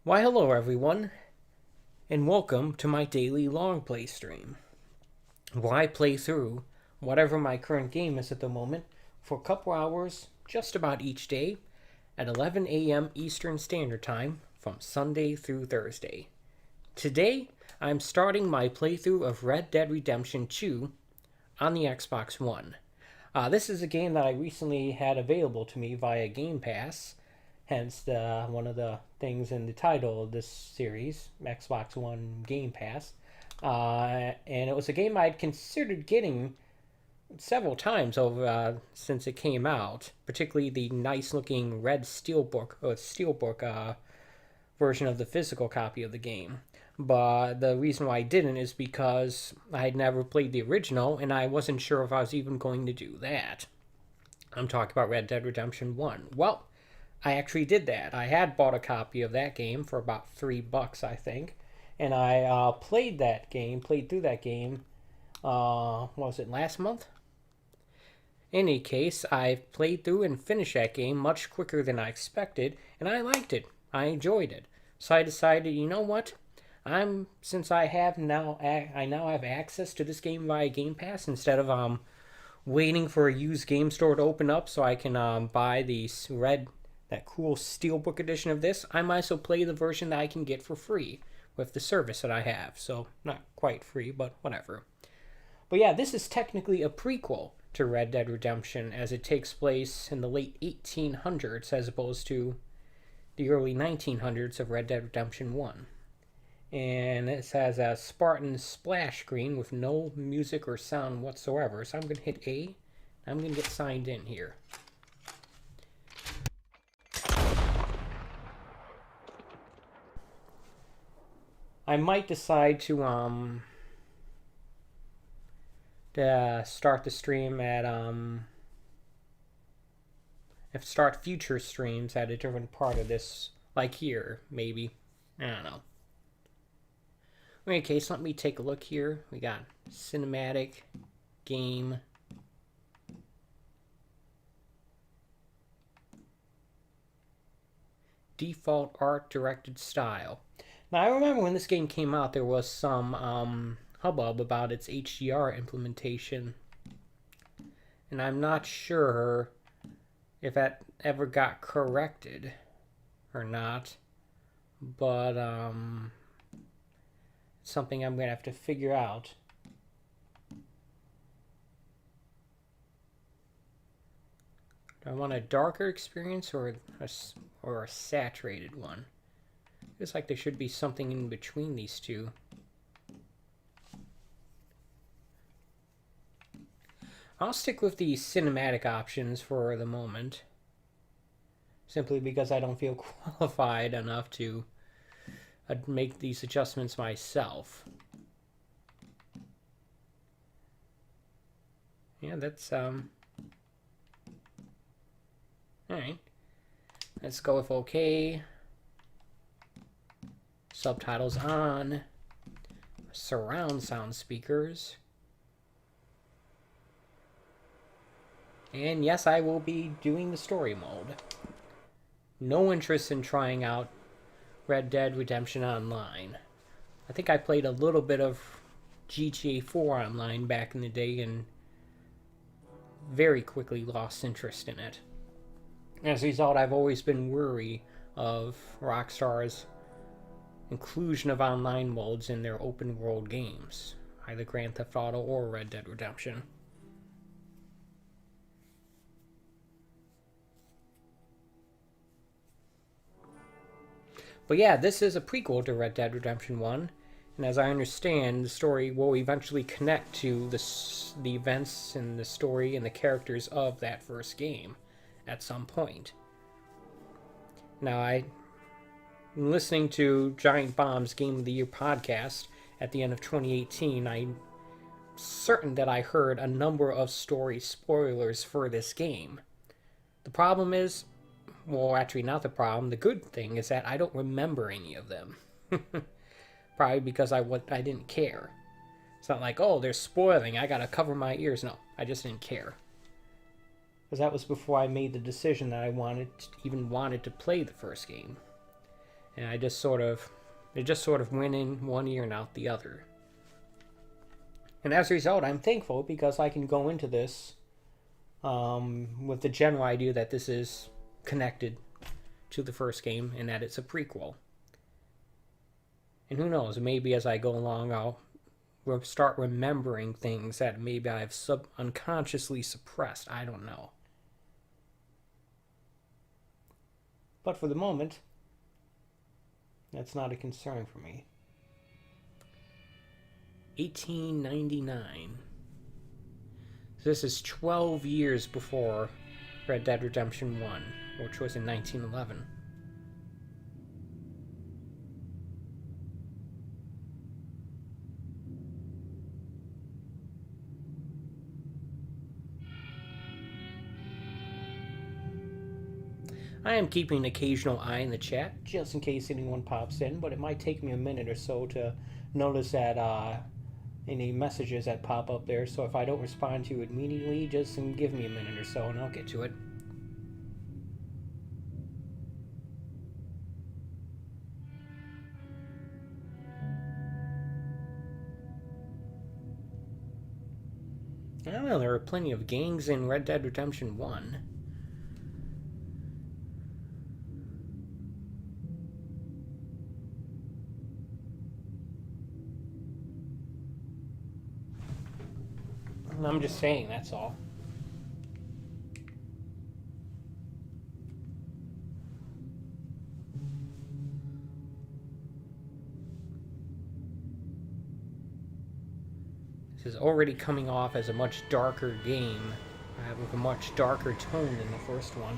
Why hello everyone, and welcome to my daily LongPlay stream, where I play through whatever my current game is at the moment for a couple hours just about each day at 11 a.m. Eastern Standard Time from Sunday through Thursday. Today, I'm starting my playthrough of Red Dead Redemption 2 on the Xbox One. This is a game that I recently had available to me via Game Pass, hence one of the things in the title of this series, Xbox One Game Pass. And it was a game I'd considered getting several times over since it came out, particularly the nice-looking red steelbook version of the physical copy of the game. But the reason why I didn't is because I had never played the original, and I wasn't sure if I was even going to do that. I'm talking about Red Dead Redemption 1. Well, I actually did that. I had bought a copy of that game for about $3, I think, and I played through that game. What was it, last month? In any case, I played through and finished that game much quicker than I expected, and I liked it. I enjoyed it. So I decided, you know what? Since I now have access to this game via Game Pass instead of waiting for a used game store to open up so I can buy that cool steelbook edition of this. I might as well play the version that I can get for free with the service that I have. So not quite free, but whatever. But yeah, this is technically a prequel to Red Dead Redemption, as it takes place in the late 1800s as opposed to the early 1900s of Red Dead Redemption 1. And it has a Spartan splash screen with no music or sound whatsoever. So I'm going to hit A. I'm going to get signed in here. I might decide to start the stream at start future streams at a different part of this, like here, maybe. I don't know. In any case, let me take a look here. We got cinematic, game, default art directed style. Now, I remember when this game came out, there was some hubbub about its HDR implementation, and I'm not sure if that ever got corrected or not, but something I'm going to have to figure out. Do I want a darker experience or a saturated one? Feels like there should be something in between these two. I'll stick with the cinematic options for the moment, simply because I don't feel qualified enough to make these adjustments myself. Yeah, that's alright. Let's go with OK. Subtitles on. Surround sound speakers. And yes, I will be doing the story mode. No interest in trying out Red Dead Redemption Online. I think I played a little bit of GTA 4 Online back in the day and very quickly lost interest in it. As a result, I've always been wary of Rockstar's inclusion of online modes in their open world games, either Grand Theft Auto or Red Dead Redemption. But yeah, this is a prequel to Red Dead Redemption 1, and as I understand, the story will eventually connect to the events and the story and the characters of that first game at some point. Now, listening to Giant Bomb's Game of the Year podcast at the end of 2018, I'm certain that I heard a number of story spoilers for this game. The problem is, well, actually not the problem, the good thing is that I don't remember any of them. Probably because I didn't care. It's not like, oh, they're spoiling, I gotta cover my ears. No, I just didn't care. Because that was before I made the decision that I even wanted to play the first game. And it just sort of went in one ear and out the other. And as a result, I'm thankful because I can go into this with the general idea that this is connected to the first game and that it's a prequel. And who knows, maybe as I go along, I'll start remembering things that maybe I've unconsciously suppressed. I don't know. But for the moment, that's not a concern for me. 1899. This is 12 years before Red Dead Redemption 1, which was in 1911. I am keeping an occasional eye in the chat, just in case anyone pops in, but it might take me a minute or so to notice that any messages that pop up there, so if I don't respond to you immediately, just give me a minute or so and I'll get to it. I don't know, there are plenty of gangs in Red Dead Redemption 1. I'm just saying, that's all. This is already coming off as a much darker game, with a much darker tone than the first one.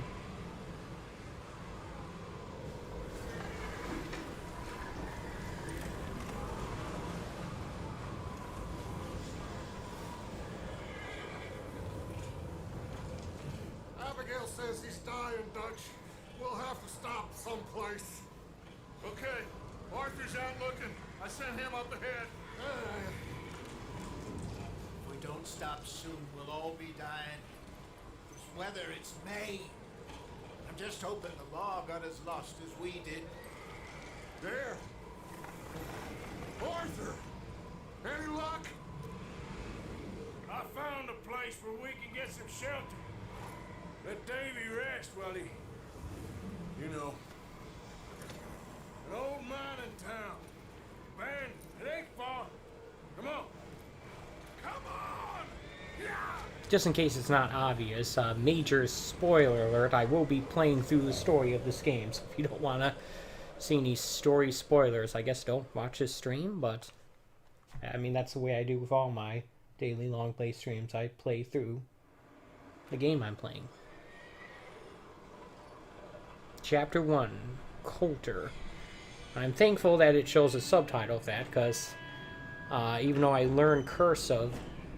Says he's dying, Dutch. We'll have to stop someplace. Okay, Arthur's out looking. I sent him up ahead. If we don't stop soon, we'll all be dying. This weather, it's May. I'm just hoping the law got as lost as we did. There. Arthur! Any luck? I found a place where we can get some shelter. Let Davy rest while he... You know. An old mining town. Man, it ain't far. Come on. Come on! Yeah! Just in case it's not obvious, major spoiler alert, I will be playing through the story of this game, so if you don't want to see any story spoilers, I guess don't watch this stream, but... I mean, that's the way I do with all my daily long play streams. I play through the game I'm playing. Chapter 1, Coulter. I'm thankful that it shows a subtitle of that, because even though I learned cursive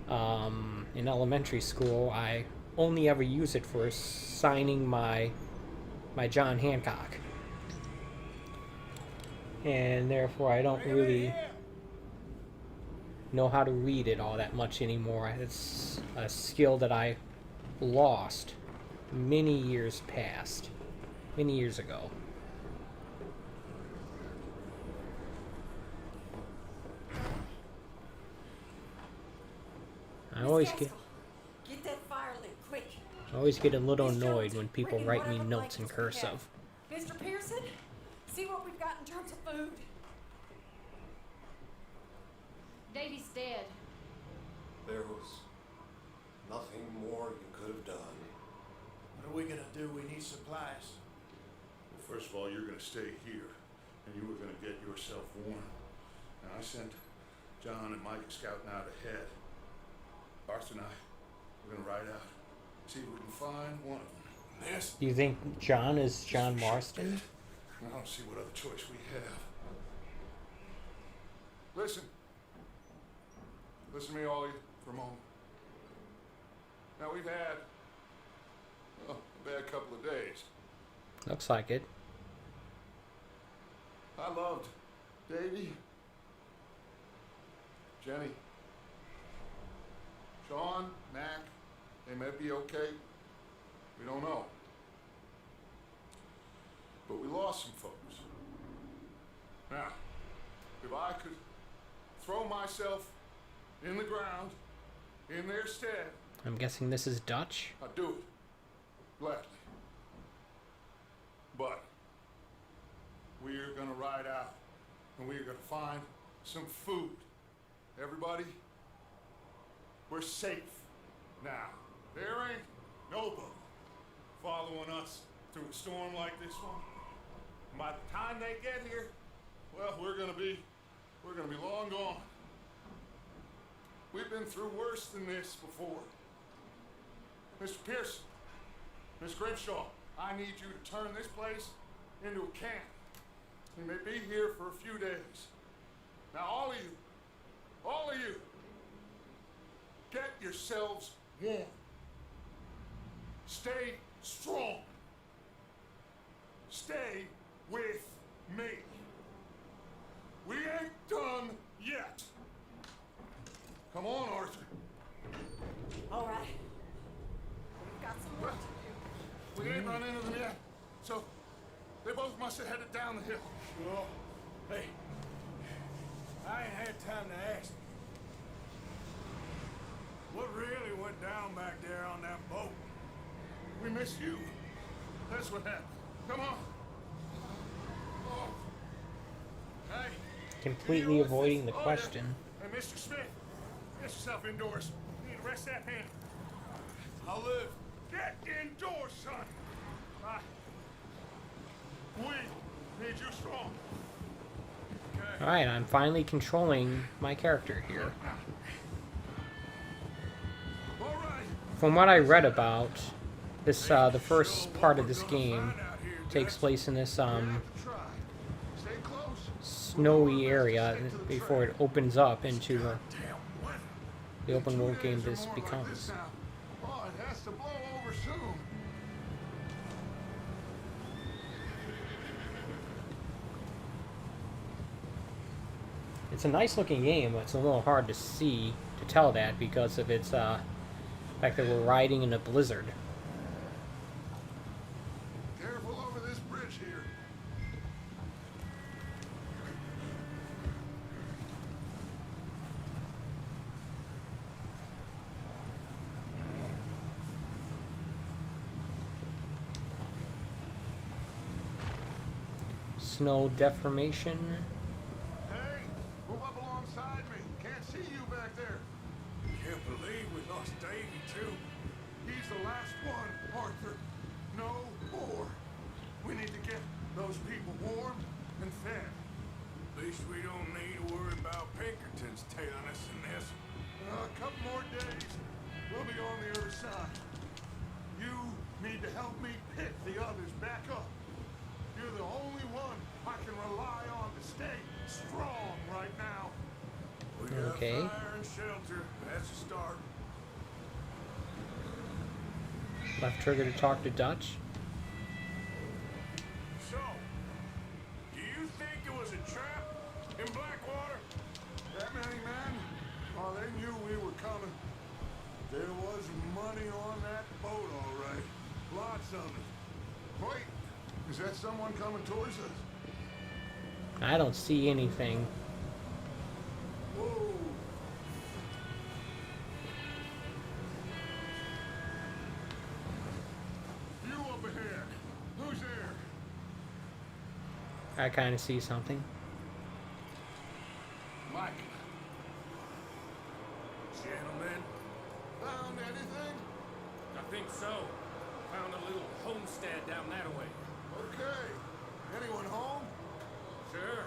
in elementary school, I only ever use it for signing my John Hancock. And therefore I don't really know how to read it all that much anymore. It's a skill that I lost many years past. Many years ago. I always get that fire lit quick. I always get a little annoyed when people write me notes in cursive. Mr. Pearson, see what we've got in terms of food. Davy's dead. There was nothing more you could have done. What are we gonna do? We need supplies. Well, first of all, you're gonna stay here, and you were gonna get yourself warm. And I sent John and Mike scouting out ahead. Arthur and I, we're gonna ride out, see if we can find one of them. This? Do you think John is John Marston? I don't see what other choice we have. Listen. Listen to me, all of you, for a moment. Now, we've had a bad couple of days. Looks like it. I loved Davy, Jenny, Sean, Mac. They may be okay. We don't know. But we lost some folks. Now, if I could throw myself in the ground in their stead, I'm guessing this is Dutch. I'd do it. Gladly. But we're gonna ride out and we're gonna find some food. Everybody, we're safe now. There ain't nobody following us through a storm like this one. And by the time they get here, well, we're gonna be long gone. We've been through worse than this before. Mr. Pearson, Miss Grimshaw, I need you to turn this place into a camp. We may be here for a few days. Now, all of you, get yourselves warm. Stay strong. Stay with me. We ain't done yet. Come on, Arthur. All right. We've got some work to do. We ain't run into them yet, so they both must have headed down the hill. Sure. Hey, I ain't had time to ask. What really went down back there on that boat? We miss you. That's what happened. Come on. Oh. Hey. Completely you with avoiding us? the Oh, question. yeah. Hey, Mr. Smith, get yourself indoors. You need to rest that hand. I'll live. Get indoors, son. We need you strong. Okay. Alright, I'm finally controlling my character here. All right. From what I read about, this the first part of this game takes place in this Try. Stay close. snowy area before it opens up into the open world game this becomes. Oh, it has to blow over soon. It's a nice looking game, but it's a little hard to see, to tell that, because of its fact that we're riding in a blizzard. Careful over this bridge here. Snow deformation. Hey, move up alongside me. Can't see you back there. Can't believe we lost Davy, too. He's the last one, Arthur. No more. We need to get those people warm and fed. At least we don't need to worry about Pinkertons tailing us in this. A couple more days, we'll be on the other side. You need to help me pick the others back up. You're the only one I can rely on to stay strong right now. We got Okay. fire and shelter. That's a start. Left trigger to talk to Dutch. So, do you think it was a trap in Blackwater? That many men? Oh, they knew we were coming. There was money on that boat, all right. Lots of it. Wait, is that someone coming towards us? I don't see anything. Whoa. You up ahead. Who's there? I kind of see something. Mike. Gentlemen, Found anything? I think so. Found a little homestead down that way. Okay. Anyone home? Sure.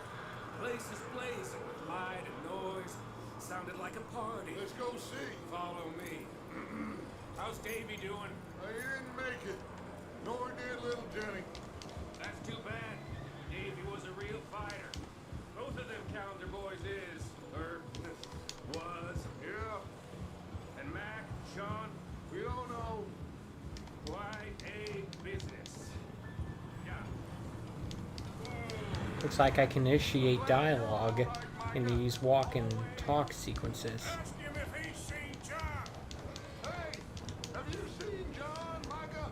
Place is blazing with light and noise. Sounded like a party. Let's go see. Follow me. How's Davy doing? He didn't make it. Nor did little Jenny. That's too bad. Davy was a real fighter. Both of them calendar boys is, or was. Yeah. And Mac, Sean, We don't know. quite a business. Yeah. Looks like I can initiate dialogue in these walk and talk sequences. ask him if he's seen John. Hey, have you seen John, Micah?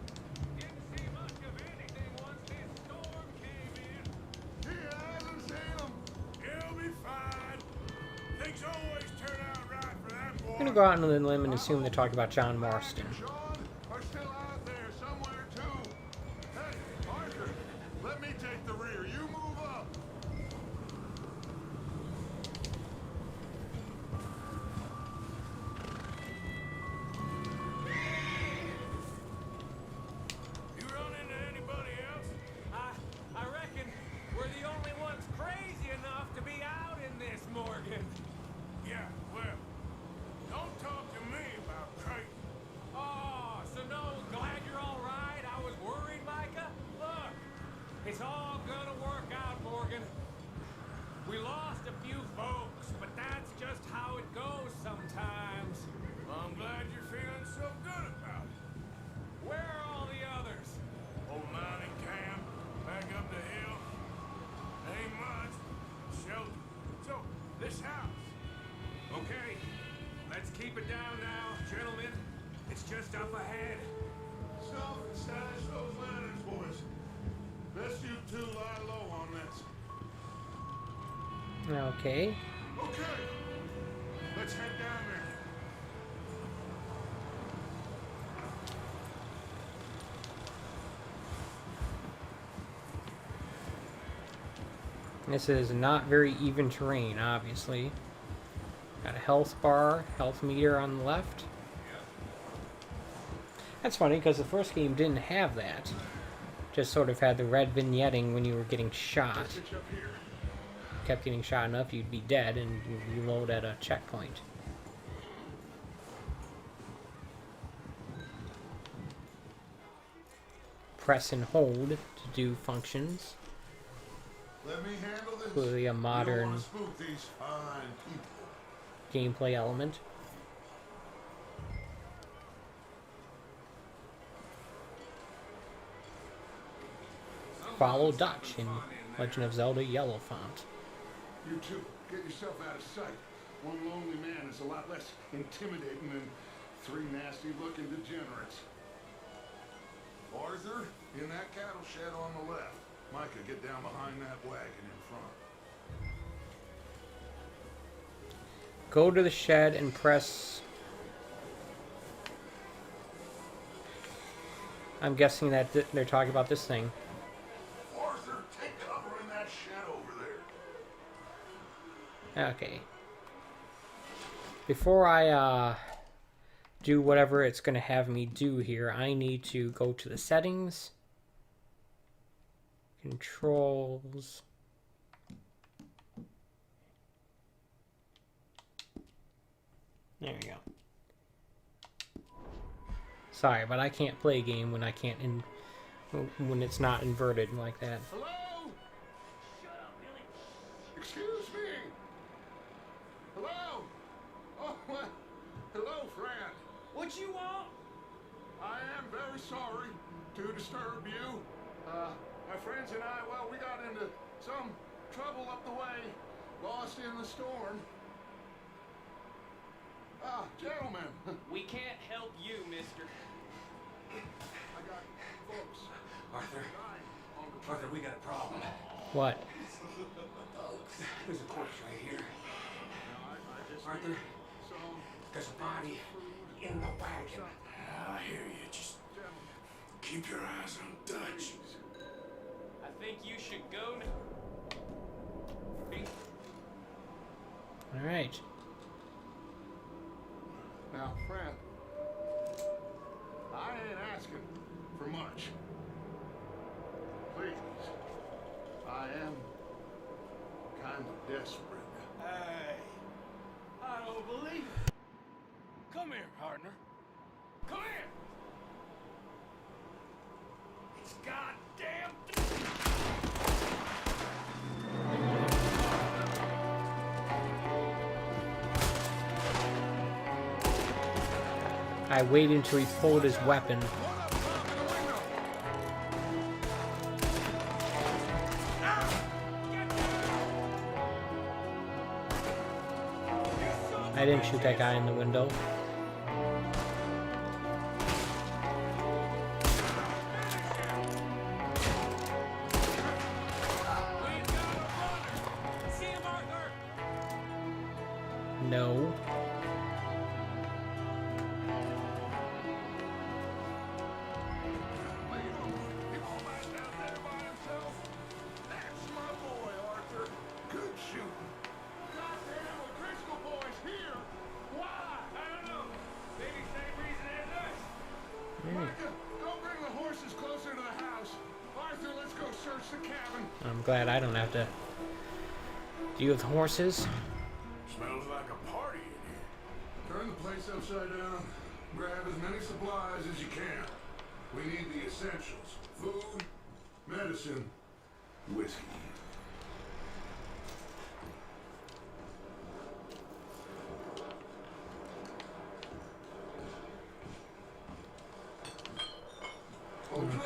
Didn't see much of anything once this storm came in. He hasn't seen him. gonna go out on a limb and assume they're talking about John Marston. Sean are still out there somewhere too. Hey, Arthur, let me take the rear. You move up. You run into anybody else? I reckon we're the only ones crazy enough to be out in this, Morgan. Yeah, well, don't talk to me about crazy. Oh, so no, glad you're all right. I was worried, Micah. Look, it's all gonna work out, Morgan. We lost a few folks, but that's just how it goes sometimes. I'm glad you're feeling so good about it. Where are all the others? Old mining camp, back up the hill. Ain't much. Shelter. So, this house. Okay, let's keep it down now, gentlemen. It's just up ahead. Stop and stash those lanterns, boys. Best you two lie low on this. Okay. Okay. Let's head down there. This is not very even terrain, obviously. Got a health bar, health meter on the left. That's funny because the first game didn't have that. Just sort of had the red vignetting when you were getting shot. Pitch up here. Kept getting shot enough, you'd be dead and you reload at a checkpoint. Press and hold to do functions. Let me handle this. Clearly a You don't modern wanna spook these fine people. gameplay element. Follow Dutch in Legend of Zelda Yellow Font. You two, get yourself out of sight. One lonely man is a lot less intimidating than three nasty-looking degenerates. Arthur, in that cattle shed on the left. Micah, get down behind that wagon in front. Go to the shed and press... I'm guessing that they're talking about this thing. Arthur, take cover in that shed over there. Okay. Before I do whatever it's going to have me do here, I need to go to the settings. Controls. There we go. Sorry, but I can't play a game when I can't when it's not inverted like that. Hello? Shut up, Billy. Excuse me. Hello? Oh, well, hello, friend. What you want? I am very sorry to disturb you. My friends and I, well, we got into some trouble up the way, lost in the storm. Gentlemen, We can't help you, mister. I got folks. Arthur, dying on the Arthur, we got a problem. What? There's a corpse right here. I just Arthur, need some there's a body in the wagon. I hear you. Just keep your eyes on Dutch. I think you should go now. Alright. Now, friend, I ain't asking for much. Please, I am kind of desperate. Hey, I don't believe it. Come here, partner. Come here. It's goddamn. I wait until he pulled his weapon. I didn't shoot that guy in the window. No. I'm glad I don't have to deal with horses. Smells like a party in here. Turn the place upside down. Grab as many supplies as you can. We need the essentials. Food, medicine, whiskey.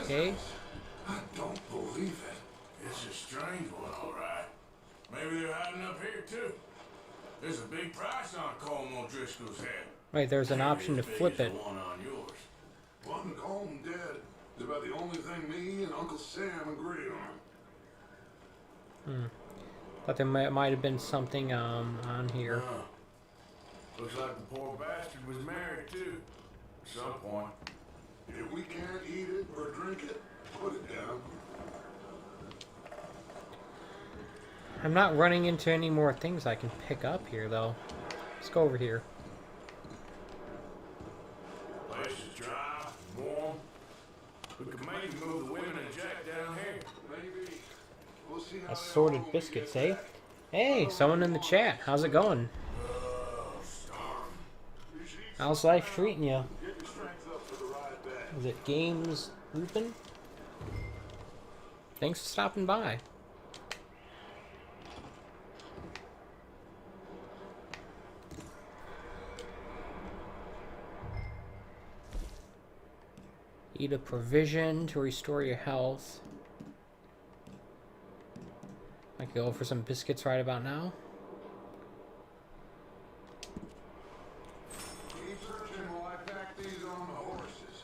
Okay. I don't believe it. It's a strange one, all right. Maybe they're hiding up here, too. There's a big price on Colm O'Driscoll's head. Wait, there's an option to As big flip as it. the one on yours. One Colm dead is about the only thing me and Uncle Sam agree on. Thought there might have been something on here. Looks like the poor bastard was married, too. At some point. If we can't eat it or drink it, put it down. I'm not running into any more things I can pick up here, though. Let's go over here. Place is dry, warm. We could maybe move the women and Jack down here. Maybe. We'll see how Assorted they all biscuits, get eh? Hey, someone in the chat. How's it going? How's life treating you? Get your strength up for the ride back. Is it Games Lupin? Thanks for stopping by. Eat a provision to restore your health. I could go for some biscuits right about now. Keep searching while I pack these on the horses.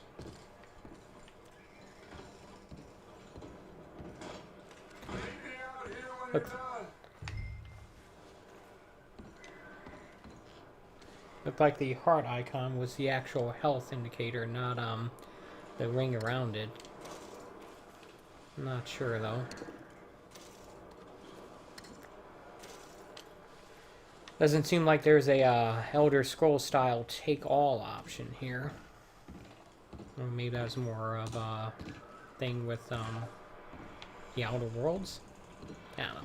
Meet me out here when you're Look. done. Looked like the heart icon was the actual health indicator, not the ring around it. I'm not sure though. Doesn't seem like there's a Elder Scrolls style take all option here. Or maybe that was more of a thing with the Outer Worlds. I don't know.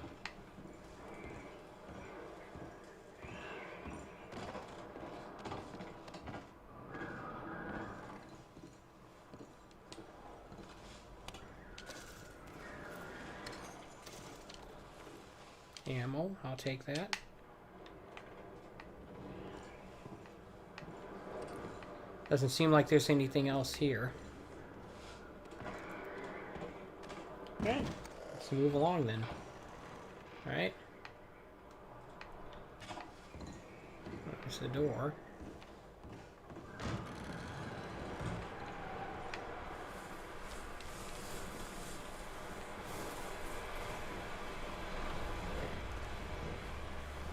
Ammo, I'll take that. Doesn't seem like there's anything else here. Okay, let's move along then. Alright. There's the door.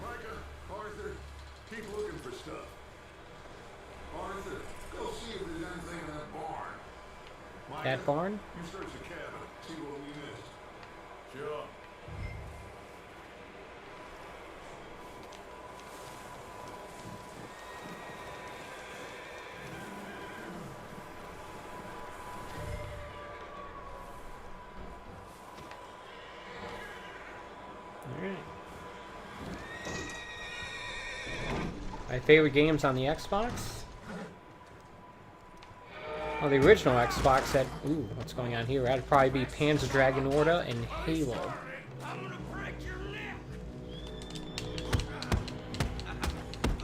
Micah, Arthur, keep looking for stuff. Arthur, go see if there's anything in that barn. Micah, That barn? you search the cabin, see what we missed. Sure. Alright. My favorite games on the Xbox? Well, the original Xbox had... Ooh, what's going on here? That'd probably be Panzer Dragon Order and Halo. I'm gonna break your neck.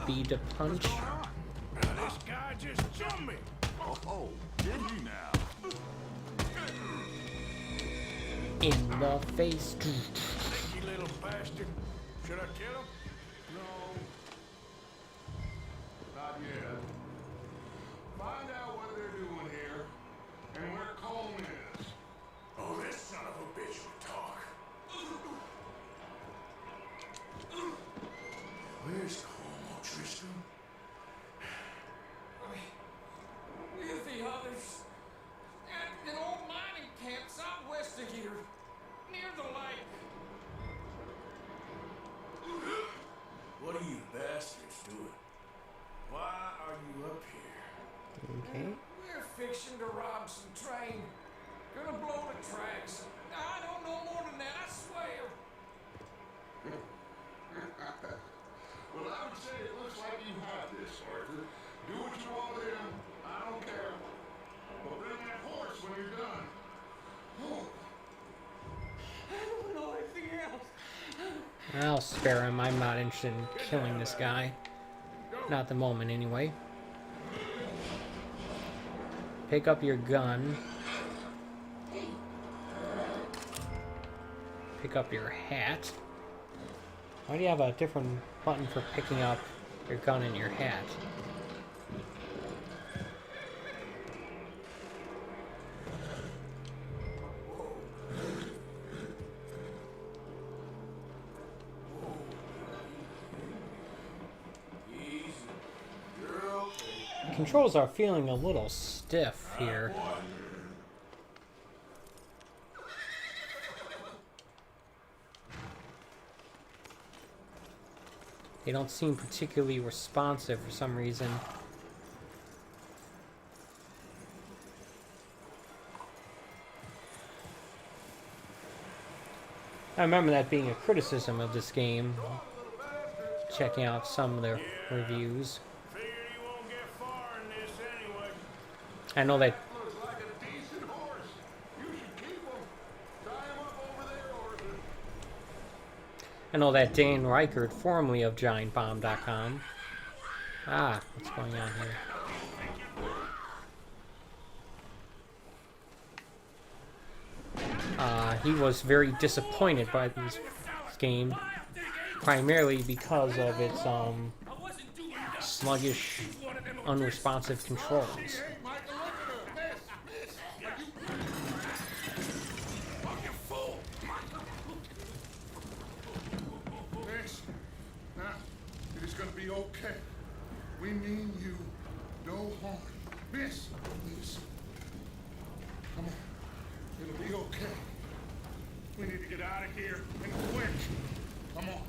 B to punch. This guy just jumped me. Oh, did he now? In the face. Sneaky little bastard. Should I kill him? No. Not yet. Find out what they're doing here and where Colm is. Oh, this son of a bitch will talk. Where's Colm O'Driscoll? With the others. At an old mining camp southwest of here. Near the lake. What are you bastards doing? Why are you up here? Okay. We're fixing to rob some train. Gonna blow the tracks. I don't know more than that, I swear. Well, I would say it looks like you have this, Arthur. Do what you want with him. I don't care. But bring that horse when you're done. Oh. I don't know anything else. I'll spare him. I'm not interested in killing this guy. Not at the moment, anyway. Pick up your gun. Pick up your hat. Why do you have a different button for picking up your gun and your hat? Controls are feeling a little stiff here. They don't seem particularly responsive for some reason. I remember that being a criticism of this game, checking out some of the reviews. Figured you won't get far in this anyway. I know that Looks like a decent horse. You should keep him. Tie him up over there, Arthur. Dan Reichert, formerly of GiantBomb.com. Ah, what's going on here? He was very disappointed by this game, primarily because of its sluggish, unresponsive controls. Hey, Michael, look at her. Miss. Are you... Fucking fool. Miss. Now, it is going to be okay. We mean you no harm. Miss. Miss. Come on. It'll be okay. We need to get out of here and quick. Come on.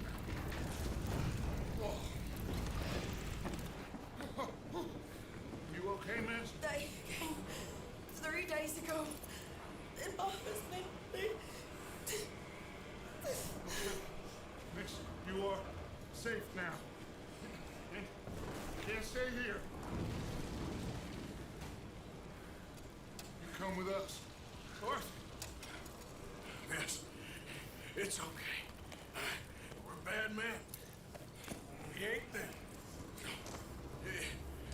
Oh. You okay, miss? They came 3 days ago. And my husband, they... Miss, you are safe now. And you can't stay here. You come with us. Arthur. Miss, it's okay. We're bad men. We ain't them.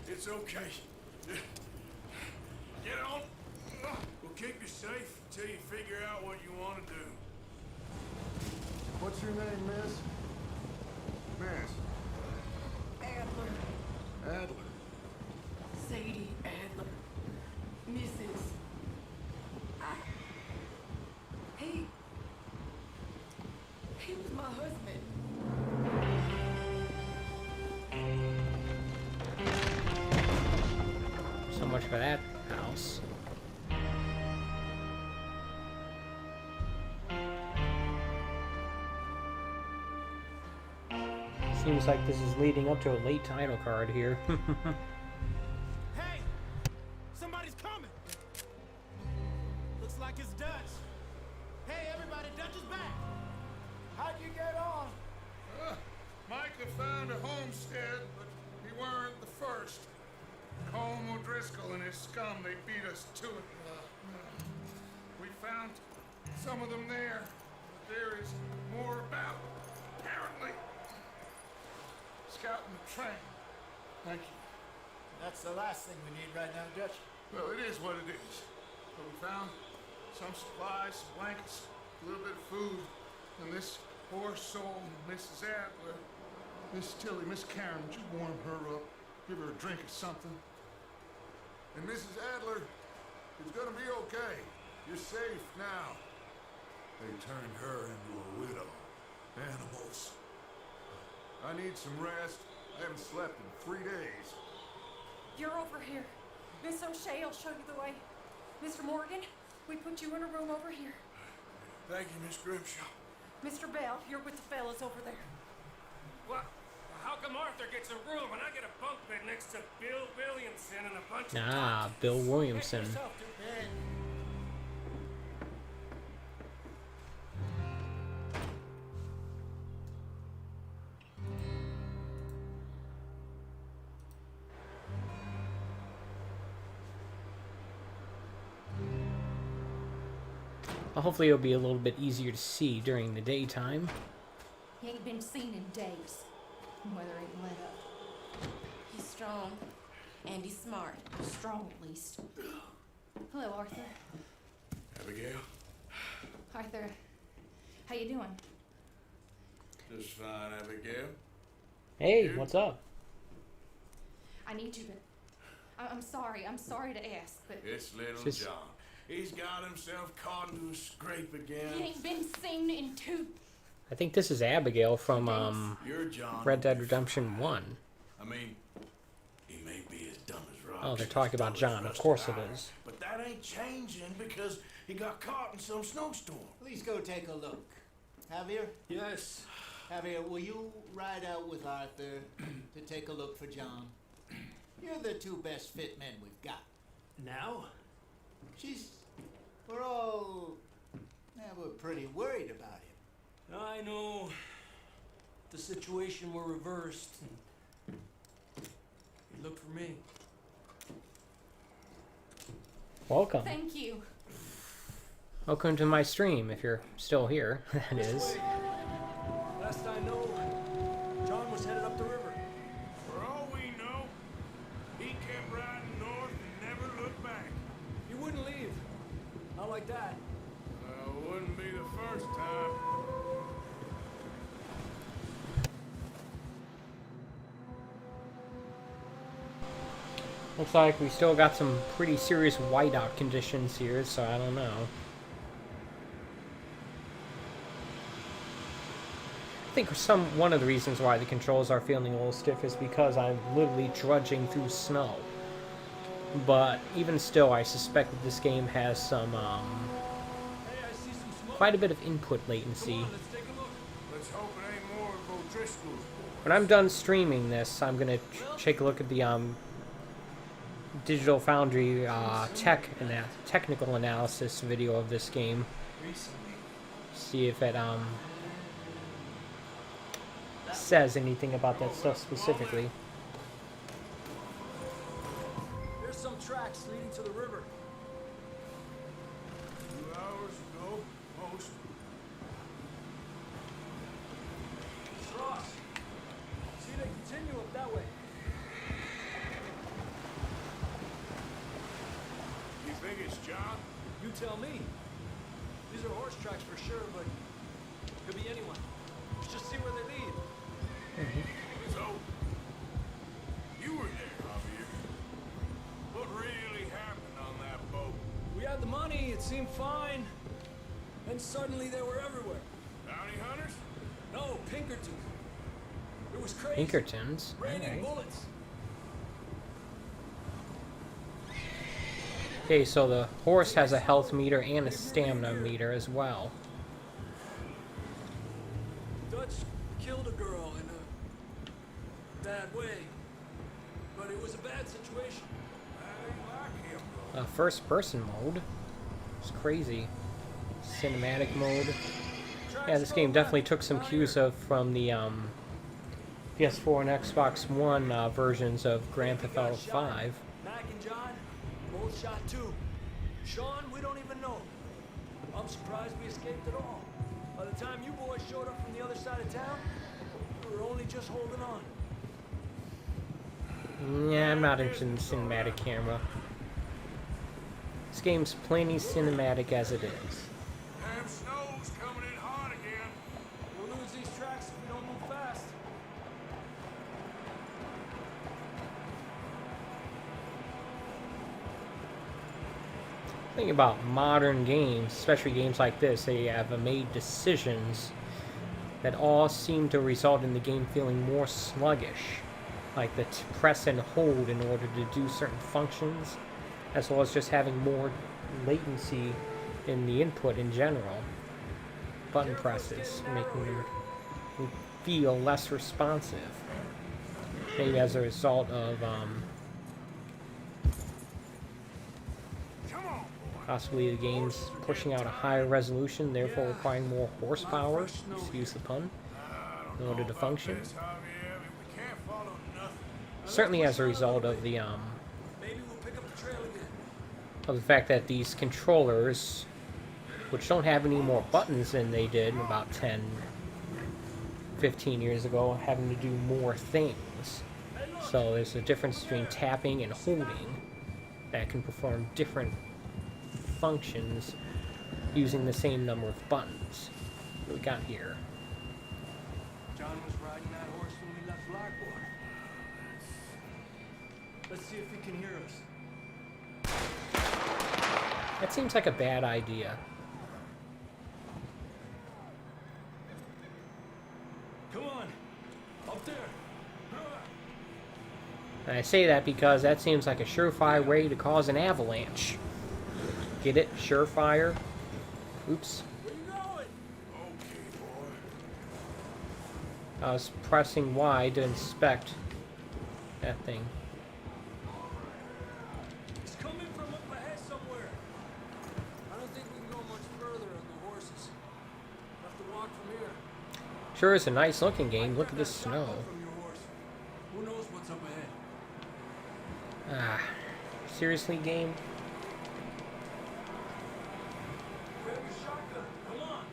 It's okay. Get on. We'll keep you safe until you figure out what you want to do. What's your name, miss? Miss. Adler. Adler. Sadie Adler. Mrs. He was my husband. So much for that house. Seems like this is leading up to a late title card here. Hey! Somebody's coming! Looks like it's Dutch. Hey, everybody, Dutch is back! How'd you get on? Micah found a homestead, but we weren't the first. Colm O'Driscoll and his scum, they beat us to it. We found some of them there, but there is more about, apparently. Scouting the train. Thank you. That's the last thing we need right now, Dutch. Well, it is what it is. But we found some supplies, some blankets, a little bit of food, and this poor soul, Mrs. Adler, Miss Tilly, Miss Karen, would you warm her up? Give her a drink or something? And Mrs. Adler, it's gonna be okay. You're safe now. They turned her into a widow. Animals. I need some rest. I haven't slept in 3 days. You're over here. Miss O'Shea will show you the way. Mr. Morgan, we put you in a room over here. Thank you, Miss Grimshaw. Mr. Bell, you're with the fellas over there. What? How come Arthur gets a room and I get a bunk bed next to Bill Williamson and a bunch of Bill Williamson. Yourself to bed. Well, hopefully it'll be a little bit easier to see during the daytime. He ain't been seen in days. Weather ain't let up. He's strong, and he's smart. Strong, at least. Hello, Arthur. Abigail? Arthur, how you doing? Just fine, Abigail. Hey, You? what's up? I need you to... I'm sorry to ask, but... It's little Just- John. He's got himself caught into a scrape again. He ain't been seen in 2... I think this is Abigail from You're John. Red Dead Redemption 1. I mean, he may be as dumb as rocks. Oh, they're and talking as about dull as John. Of rusted course it iron, is. But that ain't changing because he got caught in some snowstorm. Please go take a look. Javier? Yes. Javier, will you ride out with Arthur to take a look for John? You're the 2 best fit men we've got. Now? We're pretty worried about him. I know. The situation were reversed. He looked for me. Welcome. Thank you. Welcome to my stream, if you're still here. That is. This way. Last I know, John was headed up the river. For all we know, he kept riding north and never looked back. He wouldn't leave. Not like that. Wouldn't be the first time. Looks like we still got some pretty serious whiteout conditions here, so I don't know. I think one of the reasons why the controls are feeling a little stiff is because I'm literally trudging through snow. But even still, I suspect that this game has some, Hey, I see some smoke. quite a bit of input latency. Come on, let's take a look. Let's hope it ain't more of O'Driscoll's boys. When I'm done streaming this, I'm gonna take a look at the Digital Foundry technical analysis video of this game. Recently. See if it says anything about that stuff specifically. There's some tracks leading to the river. 2 hours ago, most. Cross. See, they continue up that way. You think it's John? You tell me. These are horse tracks for sure, but could be anyone. Let's just see where they lead. So, you were there, Javier. What really happened on that boat? We had the money, it seemed fine. Then suddenly they were everywhere. Bounty hunters? No, Pinkerton. It was crazy. Pinkertons. Raining Alright. bullets. Okay, so the horse has a health meter and a stamina meter as well. Dutch killed a girl in a bad way. But it was a bad situation. I like him, though. First person mode. It's crazy. Cinematic mode. Yeah, this game definitely took some cues from the PS4 and Xbox One versions of Grand Theft Auto 5. Mac and John, both shot too. Sean, we don't even know. I'm surprised we escaped at all. By the time you boys showed up from the other side of town, we were only just holding on. Yeah, I'm not interested in the cinematic camera. This game's plenty cinematic as it is. Damn snow's coming in hot again. We'll lose these tracks if we don't move fast. Think about modern games, especially games like this, they have made decisions that all seem to result in the game feeling more sluggish. Like the press and hold in order to do certain functions, as well as just having more latency in the input in general. Button presses, making them feel less responsive. Maybe as a result of possibly the game's pushing out a higher resolution, therefore requiring more horsepower, excuse the pun, in order to function. This, Javier, we can't follow nothing. Certainly as a result of the Maybe we'll pick up the trail again. fact that these controllers which don't have any more buttons than they did about 10, 15 years ago, having to do more things. So there's a difference between tapping and holding that can perform different functions using the same number of buttons. What we got here? John was riding that horse when we left Blackwater. Let's see if he can hear us. That seems like a bad idea. Come on, up there. And I say that because that seems like a surefire way to cause an avalanche. Get it? Surefire? Oops. Where you going? Okay, boy. I was pressing Y to inspect that thing. He's coming from up ahead somewhere. I don't think we can go much further on the horses. We'll have to walk from here. Sure is a nice looking game. Look at this Grab that snow. shotgun from your horse. Who knows what's up ahead? Ah, seriously, game? Grab your shotgun. Come on.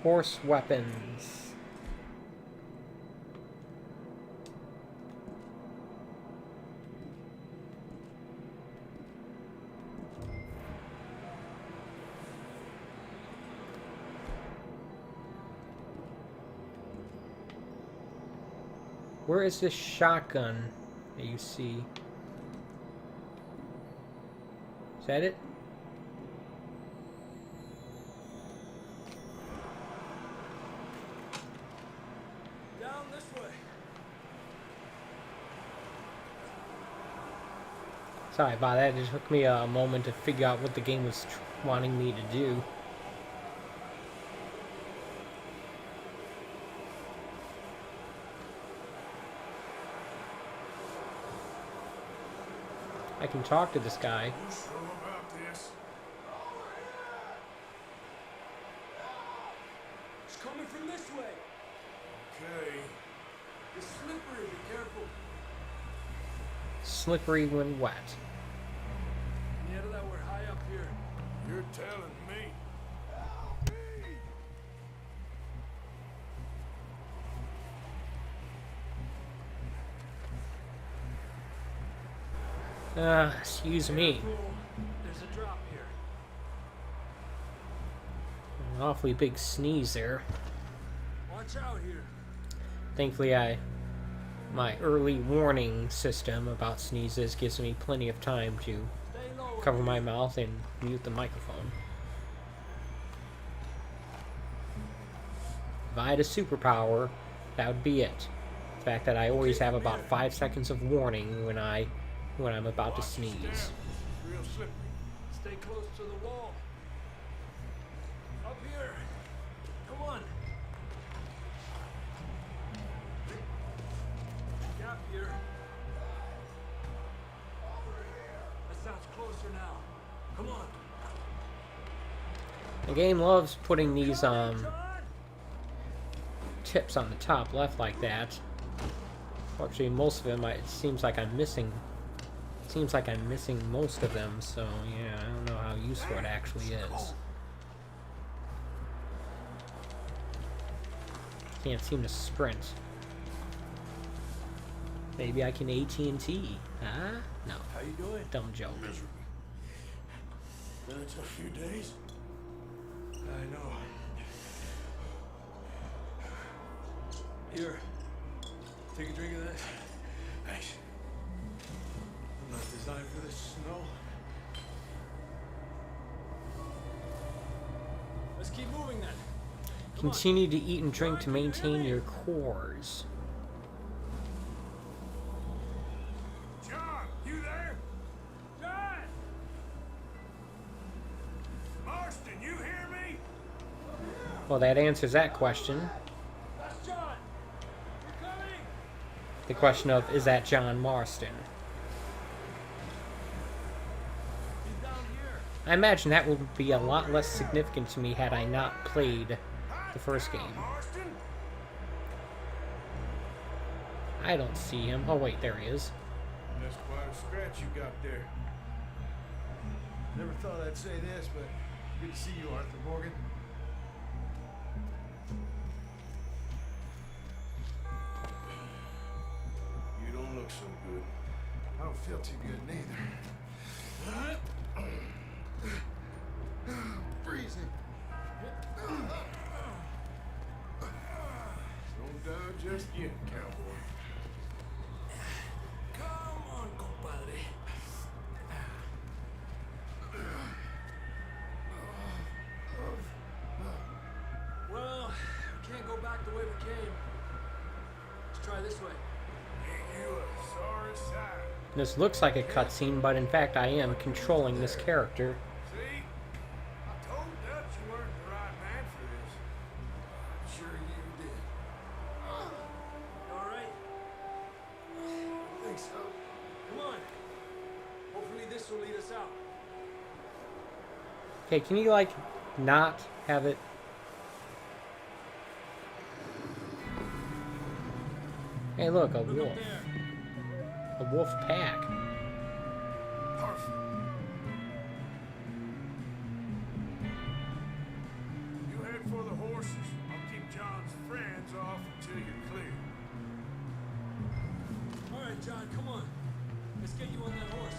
Horse weapons. Where is this shotgun that you see? Is that it? Down this way. Sorry about that. It took me a moment to figure out what the game was wanting me to do. I can talk to this guy. You sure about this? It's coming from this way. Okay. It's slippery. Be careful. Slippery when wet. Near that we're high up here. You're telling me. Excuse me. There's a drop here. An awfully big sneeze there. Watch out here. Thankfully, my early warning system about sneezes gives me plenty of time to Stay low. cover my mouth and mute the microphone. If I had a superpower, that would be it. The fact that I always have about 5 seconds of warning when I'm about to sneeze. It's real slippery. Stay close to the wall. Up here. Come on. Gap here. That sounds closer now. Come on. The game loves putting these John! tips on the top left like that. Actually, most of them, it seems like I'm missing. Seems like I'm missing most of them, so yeah, I don't know how useful it actually is. Can't seem to sprint. Maybe I can AT&T, huh? No, How you doing? dumb joke. Miserable. Been a tough few days. I know. Here. Take a drink of that. Thanks. I'm not designed for this snow. Let's keep moving then. Come on. Continue to eat and drink to maintain your cores. John, you there? John! Marston, you hear me? Well, that answers that question. That's John! You're coming! The question of, is that John Marston? He's down here. I imagine that would be a lot less significant to me had I not played the first game. Marston? I don't see him. Oh wait, there he is. That's quite a scratch you got there. Never thought I'd say this, but good to see you, Arthur Morgan. You don't look so good. I don't feel too good neither. Freezing. Don't die just yet, cowboy. Come on, compadre. Well, we can't go back the way we came. Let's try this way. Ain't you a sorry sight? This looks like a cutscene, but in fact I am controlling this character. See? I told Dutch you weren't the right man for this. I'm sure you did. You all right? I think so. Come on. Hopefully this will lead us out. Okay, can you like not have it? Hey, look, a Look wolf. up there. A wolf pack. Perfect. You head for the horses. I'll keep John's friends off until you're clear. All right, John, come on. Let's get you on that horse.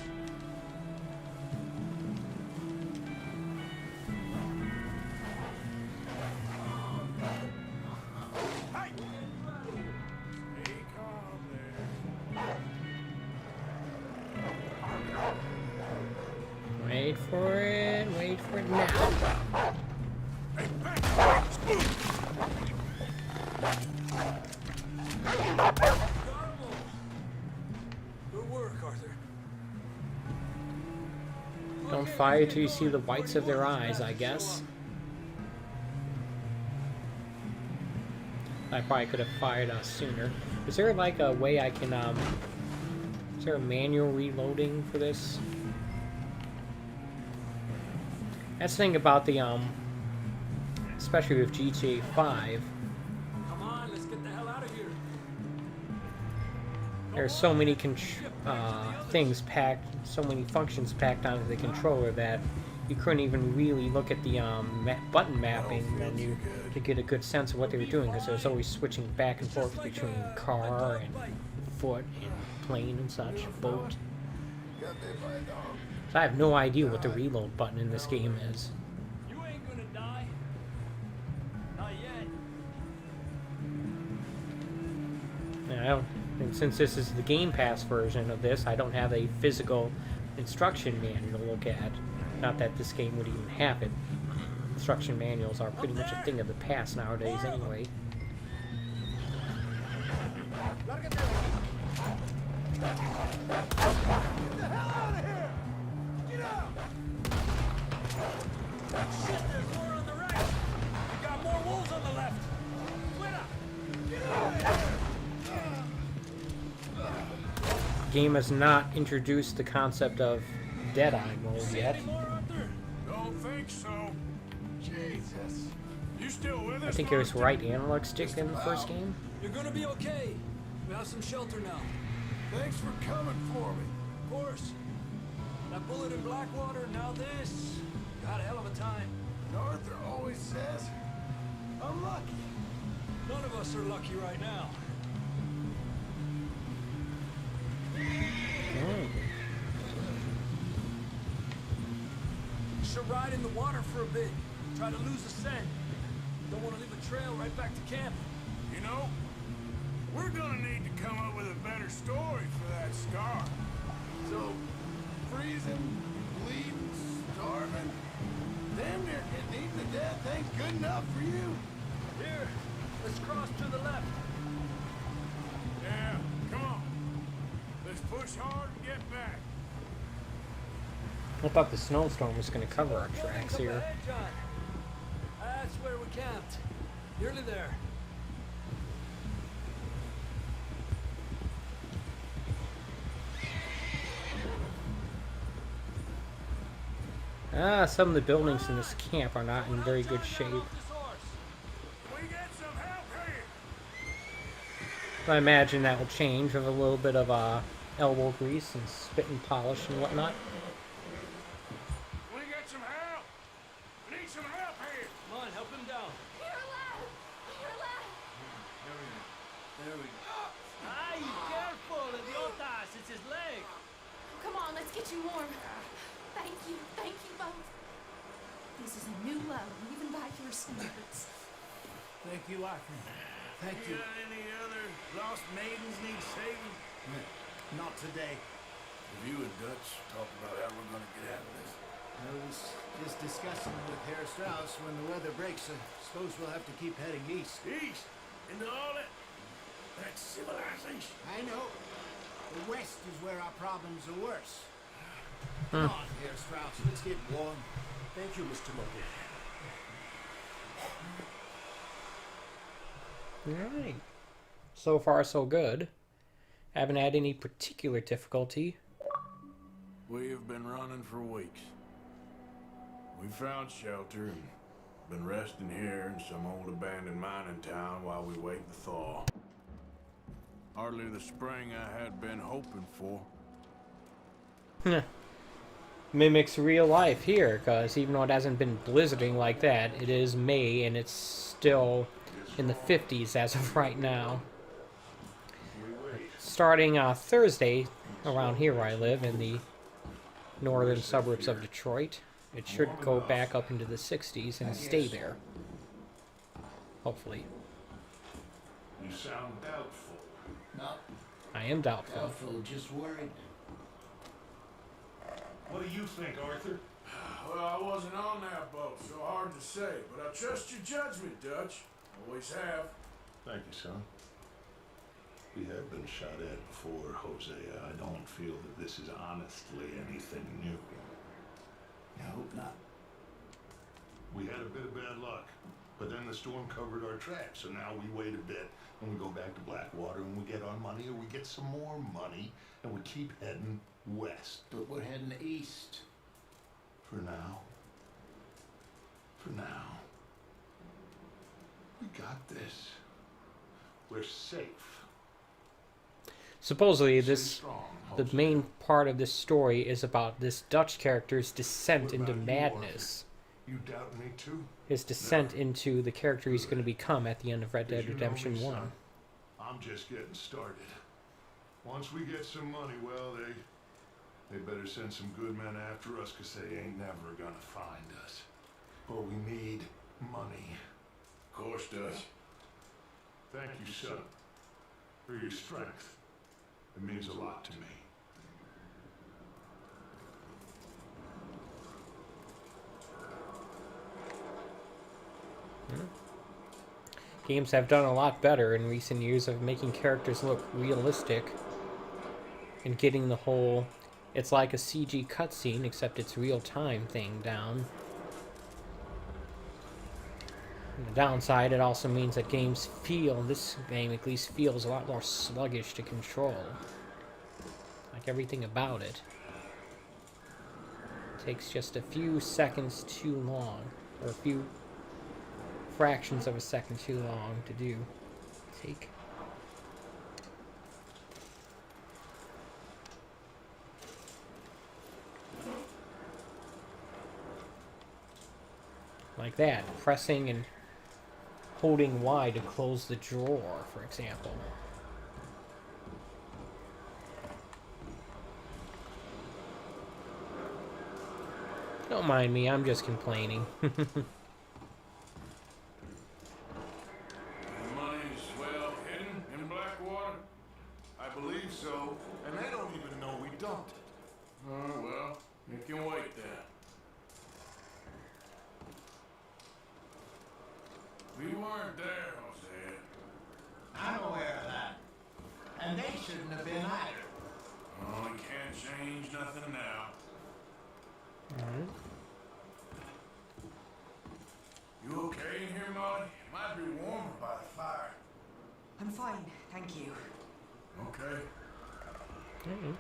Stay calm there. Wait for it. Wait for it now. Good work, Arthur. Don't fire till you see the whites of their eyes, I guess. I probably could have fired us sooner. Is there like a way I can, is there a manual reloading for this? That's the thing about the, especially with GTA 5, Come on, let's get the hell out of here. there's so many things packed, so many functions packed onto the controller that you couldn't even really look at the button mapping menu to get a good sense of what they were doing, because it was always switching back and forth between car and foot and plane and such, boat. So I have no idea what the reload button in this game is. You ain't gonna die. Not yet. And I don't, and since this is the Game Pass version of this, I don't have a physical instruction manual to look at. Not that this game would even have it. Instruction manuals are pretty much a thing of the past nowadays anyway. Get the hell out of here! Get out! Shit, there's more on the right. We got more wolves on the left. Fuera. Get out of here! Game has not introduced the concept of Deadeye mode yet. Any more, Arthur? Don't think so. Jesus. You still with us? I think it was right analog stick in the first game. You're gonna be okay. We have some shelter now. Thanks for coming for me. Of course. That bullet in Blackwater, now this. You had a hell of a time. Arthur always says I'm lucky. None of us are lucky right now. Mm. You should ride in the water for a bit. Try to lose the scent. Don't want to leave a trail right back to camp. You know, we're gonna need to come up with a better story for that scar. So, freezing, bleeding, starving, damn near getting eaten to death ain't good enough for you. Here, let's cross to the left. Yeah, come on. Let's push hard and get back. I thought the snowstorm was going to cover our tracks Up here. ahead, John. That's where we camped. Nearly there. Some of the buildings in this camp are not in very good shape. Off this horse. We get some help here. I imagine that will change with a little bit of elbow grease and spit and polish and whatnot. enhancements. Thank you, Arthur. Thank you. Got any other lost maidens need saving? Not today. Have you and Dutch talked about how we're gonna get out of this? I was just discussing with Herr Strauss when the weather breaks. I suppose we'll have to keep heading east. East? Into all that civilization. I know. The west is where our problems are worse. Come on, Herr Strauss. Let's get warm. Thank you, Mr. Morgan. Alright. So far, so good. Haven't had any particular difficulty. We've been running for weeks. We found shelter and been resting here in some old abandoned mining town while we wait the thaw. Hardly the spring I had been hoping for. Mimics real life here, because even though it hasn't been blizzarding like that, it is May and it's still in the 50s as of right now. Starting Thursday, around here where I live, in the northern suburbs of Detroit, it should go back up into the 60s and stay there. Hopefully. You sound doubtful. No, I am doubtful. doubtful, just worried. What do you think, Arthur? Well, I wasn't on that boat, so hard to say, but I trust your judgment, Dutch. Always have. Thank you, son. We have been shot at before, Hosea. I don't feel that this is honestly anything new. I hope not. We had a bit of bad luck, but then the storm covered our tracks, so now we wait a bit, and we go back to Blackwater, and we get our money, or we get some more money, and we keep heading west. But we're heading east. For now. For now. We got this. We're safe. Supposedly, Stay this strong, the Hosea. main part of this story is about this Dutch character's descent What into about you, madness. You doubt me too? His descent into the character he's going to become at the end of Red Dead Did you know Redemption me, 1. son? I'm just getting started. Once we get some money, well, they better send some good men after us, 'cause they ain't never gonna find us. But we need money. Of course, Dutch. Thank you, son, for your strength. It means a lot to me. Games have done a lot better in recent years of making characters look realistic and getting the whole it's like a CG cutscene except it's real time thing down. On the downside, it also means that games this game at least feels a lot more sluggish to control. Like everything about it. Takes just a few seconds too long, or a few fractions of a second too long to do. Take. Like that, pressing and holding Y to close the drawer, for example. Don't mind me, I'm just complaining. The money's well hidden in Blackwater. I believe so, and they don't even know we dumped it. Well, you can wait then. We weren't there, Hosea. I'm aware of that. And they shouldn't have been either. Oh, we can't change nothing now. Alright. You okay in here, Molly? It might be warmer by the fire. I'm fine, thank you. Okay. Alright.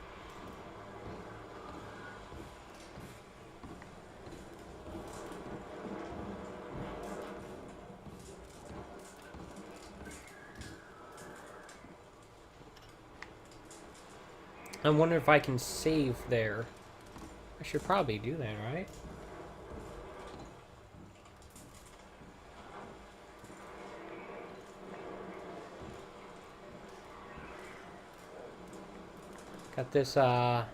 I wonder if I can save there. I should probably do that, right? Got this, what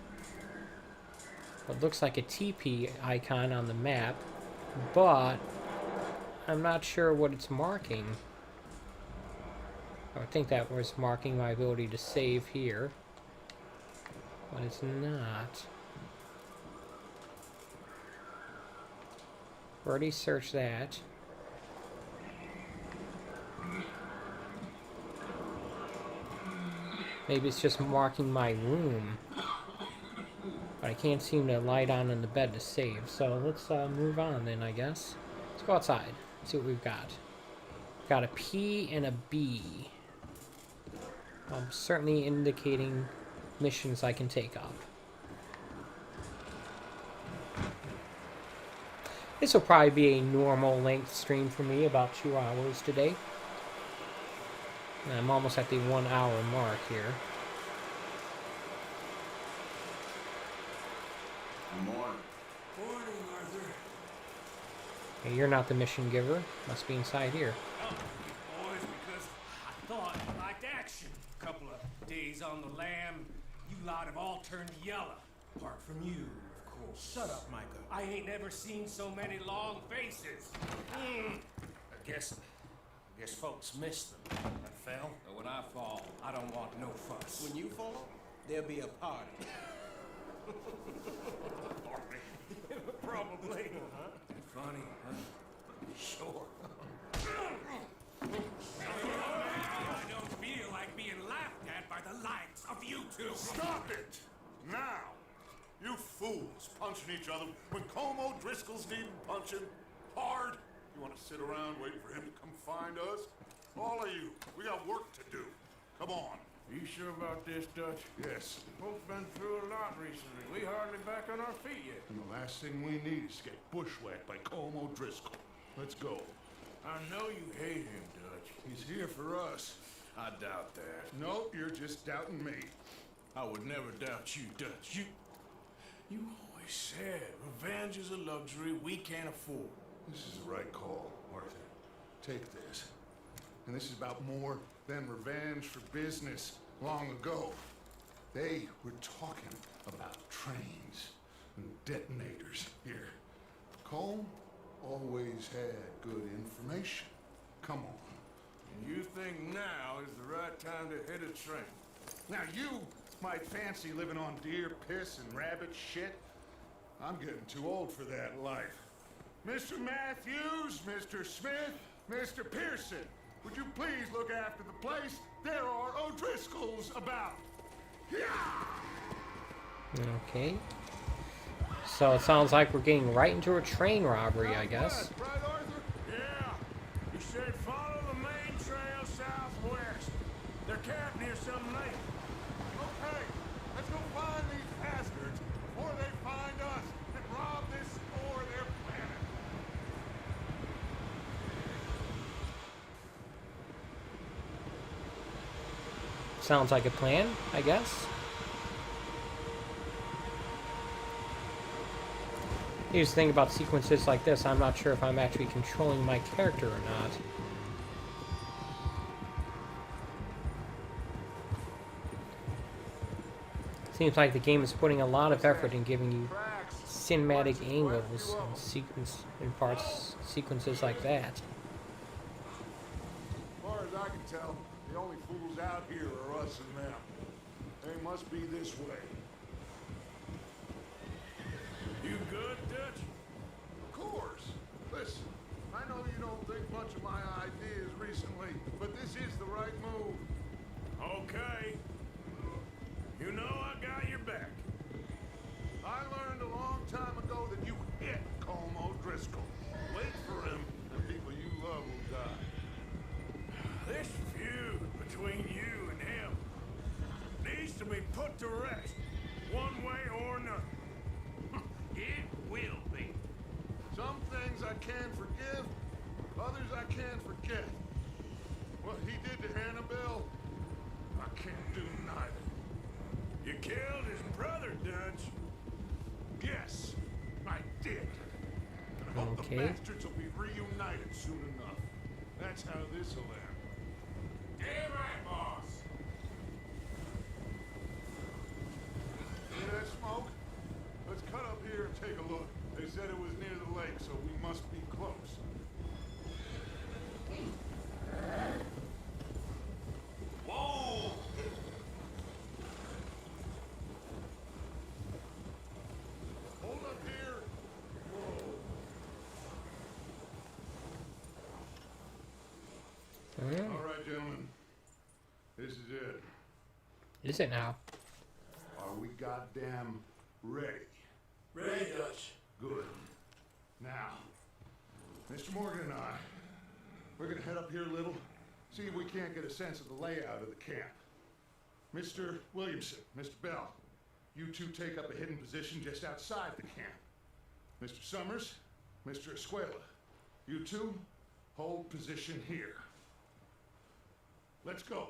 looks like a TP icon on the map, but I'm not sure what it's marking. I would think that was marking my ability to save here. But it's not. Already searched that. Maybe it's just marking my room. But I can't seem to lie down in the bed to save. So let's move on then, I guess. Let's go outside. See what we've got. Got a P and a B. Certainly indicating missions I can take up. This will probably be a normal length stream for me, about 2 hours today. And I'm almost at the 1 hour mark here. Good morning. Morning, Arthur. Hey, you're not the mission giver. Must be inside here. Oh, you boys, because I thought you liked action. A couple of days on the lam, you lot have all turned yellow. Apart from you, of course. Shut up, Micah. I ain't never seen so many long faces. I guess folks miss them. I fell. But when I fall, I don't want no fuss. When you fall, there'll be a party. Probably. Funny, huh? Sure. I don't feel like being laughed at by the likes of you two. Stop it! Now! You fools punching each other when Como Driscoll's needing punching hard. You want to sit around waiting for him to come find us? All of you, we got work to do. Come on. Are you sure about this, Dutch? Yes. Folks been through a lot recently. We hardly back on our feet yet. And the last thing we need is to get bushwhacked by Como Driscoll. Let's go. I know you hate him, Dutch. He's here for us. I doubt that. No, you're just doubting me. I would never doubt you, Dutch. You always said revenge is a luxury we can't afford. This is the right call, Arthur. Take this. And this is about more than revenge for business long ago. They were talking about trains and detonators here. Cole always had good information. Come on. And you think now is the right time to hit a train? Now you might fancy living on deer piss and rabbit shit. I'm getting too old for that life. Mr. Matthews, Mr. Smith, Mr. Pearson, would you please look after the place? There are O'Driscolls about. Yeah! Okay. So it sounds like we're getting right into a train robbery, I guess. Right, Arthur? Yeah. You should follow the main trail southwest. They're camped near some lake. Okay, let's go find these bastards before they find us and rob this store they're planning. Sounds like a plan, I guess. Here's the thing about sequences like this, I'm not sure if I'm actually controlling my character or not. Seems like the game is putting a lot of effort in giving you cinematic angles and sequences like that. As far as I can tell, the only fools out here are us and them. They must be this way. You good, Dutch? Of course. Listen, I know you don't think much of my ideas recently, but this is the right move. Okay. You know I got your back. I learned a long time ago that you hit Como Driscoll. Wait for him, and people you love will die. This feud between you and him needs to be put to rest, one way or another. It will be. Some things I can forgive, others I can't forget. What he did to Annabelle, I can't do neither. You killed his brother, Dutch. Yes, I did. And I hope Okay. the bastards will be reunited soon enough. That's how this'll end. Damn right, boss. See that smoke? Let's cut up here and take a look. They said it was near the lake, so we must be close. All right, gentlemen. This is it. Is it now? Are we goddamn ready? Ready, Dutch. Good. Now, Mr. Morgan and I, we're gonna head up here a little, see if we can't get a sense of the layout of the camp. Mr. Williamson, Mr. Bell, you two take up a hidden position just outside the camp. Mr. Summers, Mr. Escuela, you two hold position here. Let's go.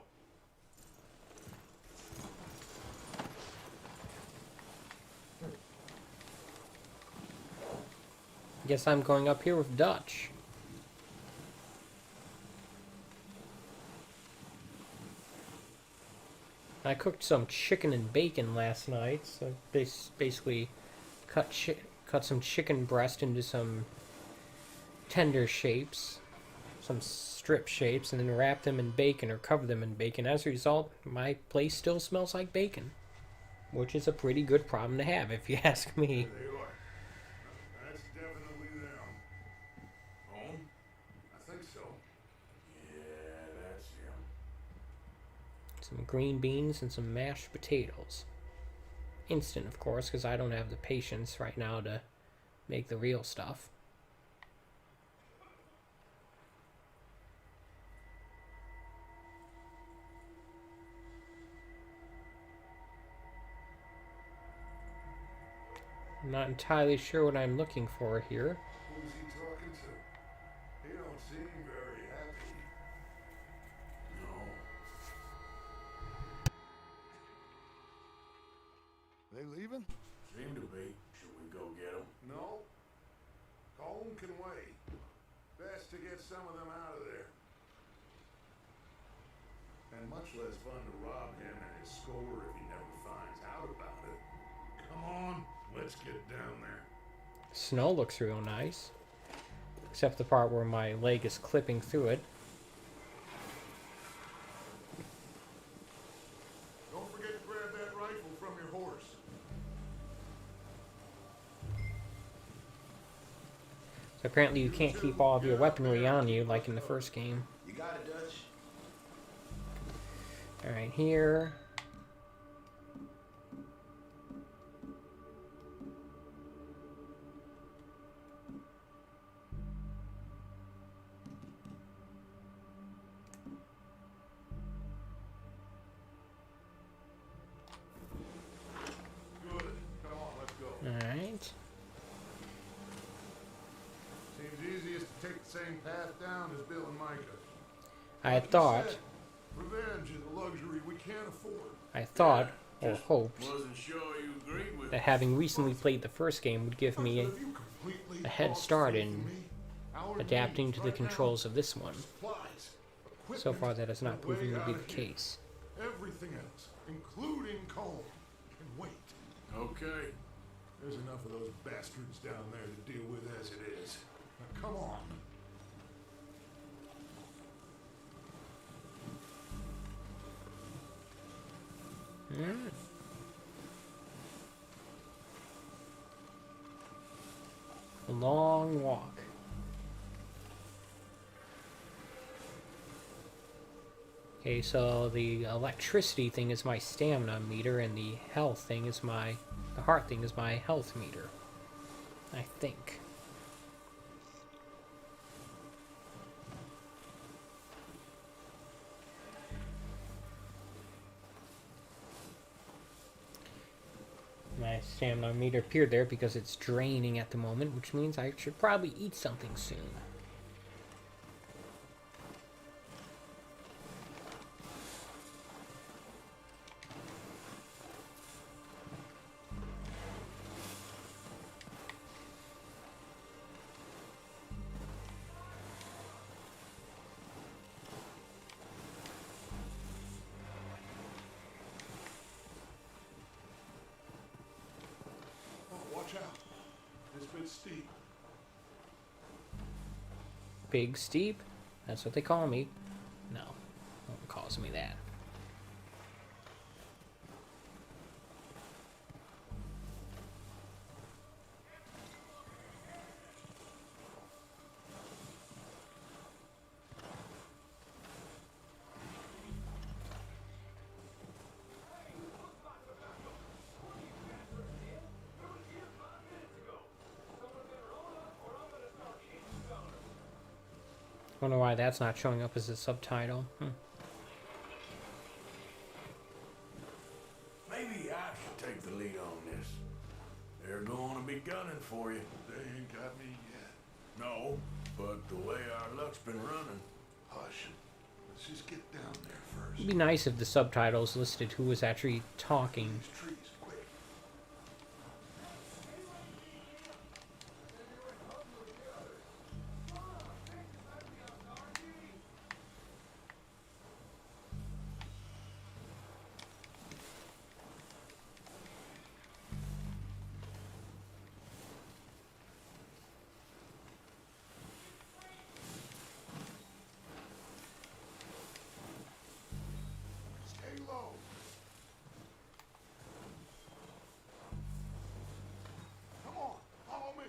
Guess I'm going up here with Dutch. I cooked some chicken and bacon last night, so basically cut some chicken breast into some tender shapes, some strip shapes, and then wrap them in bacon or cover them in bacon. As a result, my place still smells like bacon, which is a pretty good problem to have, if you ask me. There they are. That's definitely them. Home? I think so. Yeah, that's him. Some green beans and some mashed potatoes. Instant, of course, because I don't have the patience right now to make the real stuff. I'm not entirely sure what I'm looking for here. Who's he talking to? He don't seem very happy. No. They leaving? Seem to be. Should we go get him? No. Colm can wait. Best to get some of them out of there. And much less fun to rob him and his score if he never finds out about it. Come on, let's get down there. Snow looks real nice. Except the part where my leg is clipping through it. Don't forget to grab that rifle from your horse. So apparently you can't keep all of your weaponry on you like in the first game. You got it, Dutch. Alright, here. Good. Come on, let's go. Alright. Seems easiest to take the same path down as Bill and Micah. I Like you thought, said, revenge is a luxury we can't afford. or hoped, Wasn't sure you agreed with that having recently played the first game would give me But if you completely a head lost start faith in me, our adapting needs to the right now, controls of this one. supplies, So far equipment, that has not and a proven way to be out the of here. case. Everything else, including Colm, can wait. Okay. There's enough of those bastards down there to deal with as it is. Now come on. Alright. A long walk. Okay, so the electricity thing is my stamina meter, and the health thing is the heart thing is my health meter. I think. My stamina meter appeared there because it's draining at the moment, which means I should probably eat something soon. Oh, watch out. This bit's steep. Big Steep? That's what they call me. No, no one calls me that. Wonder why that's not showing up as a subtitle. Maybe I should take the lead on this. They're going to be gunning for you. They ain't got me yet. No, but the way our luck's been running. Hush. Let's just get down there first. It'd be nice if the subtitles listed who was actually talking. These trees, quick. Stay low. Come on, follow me.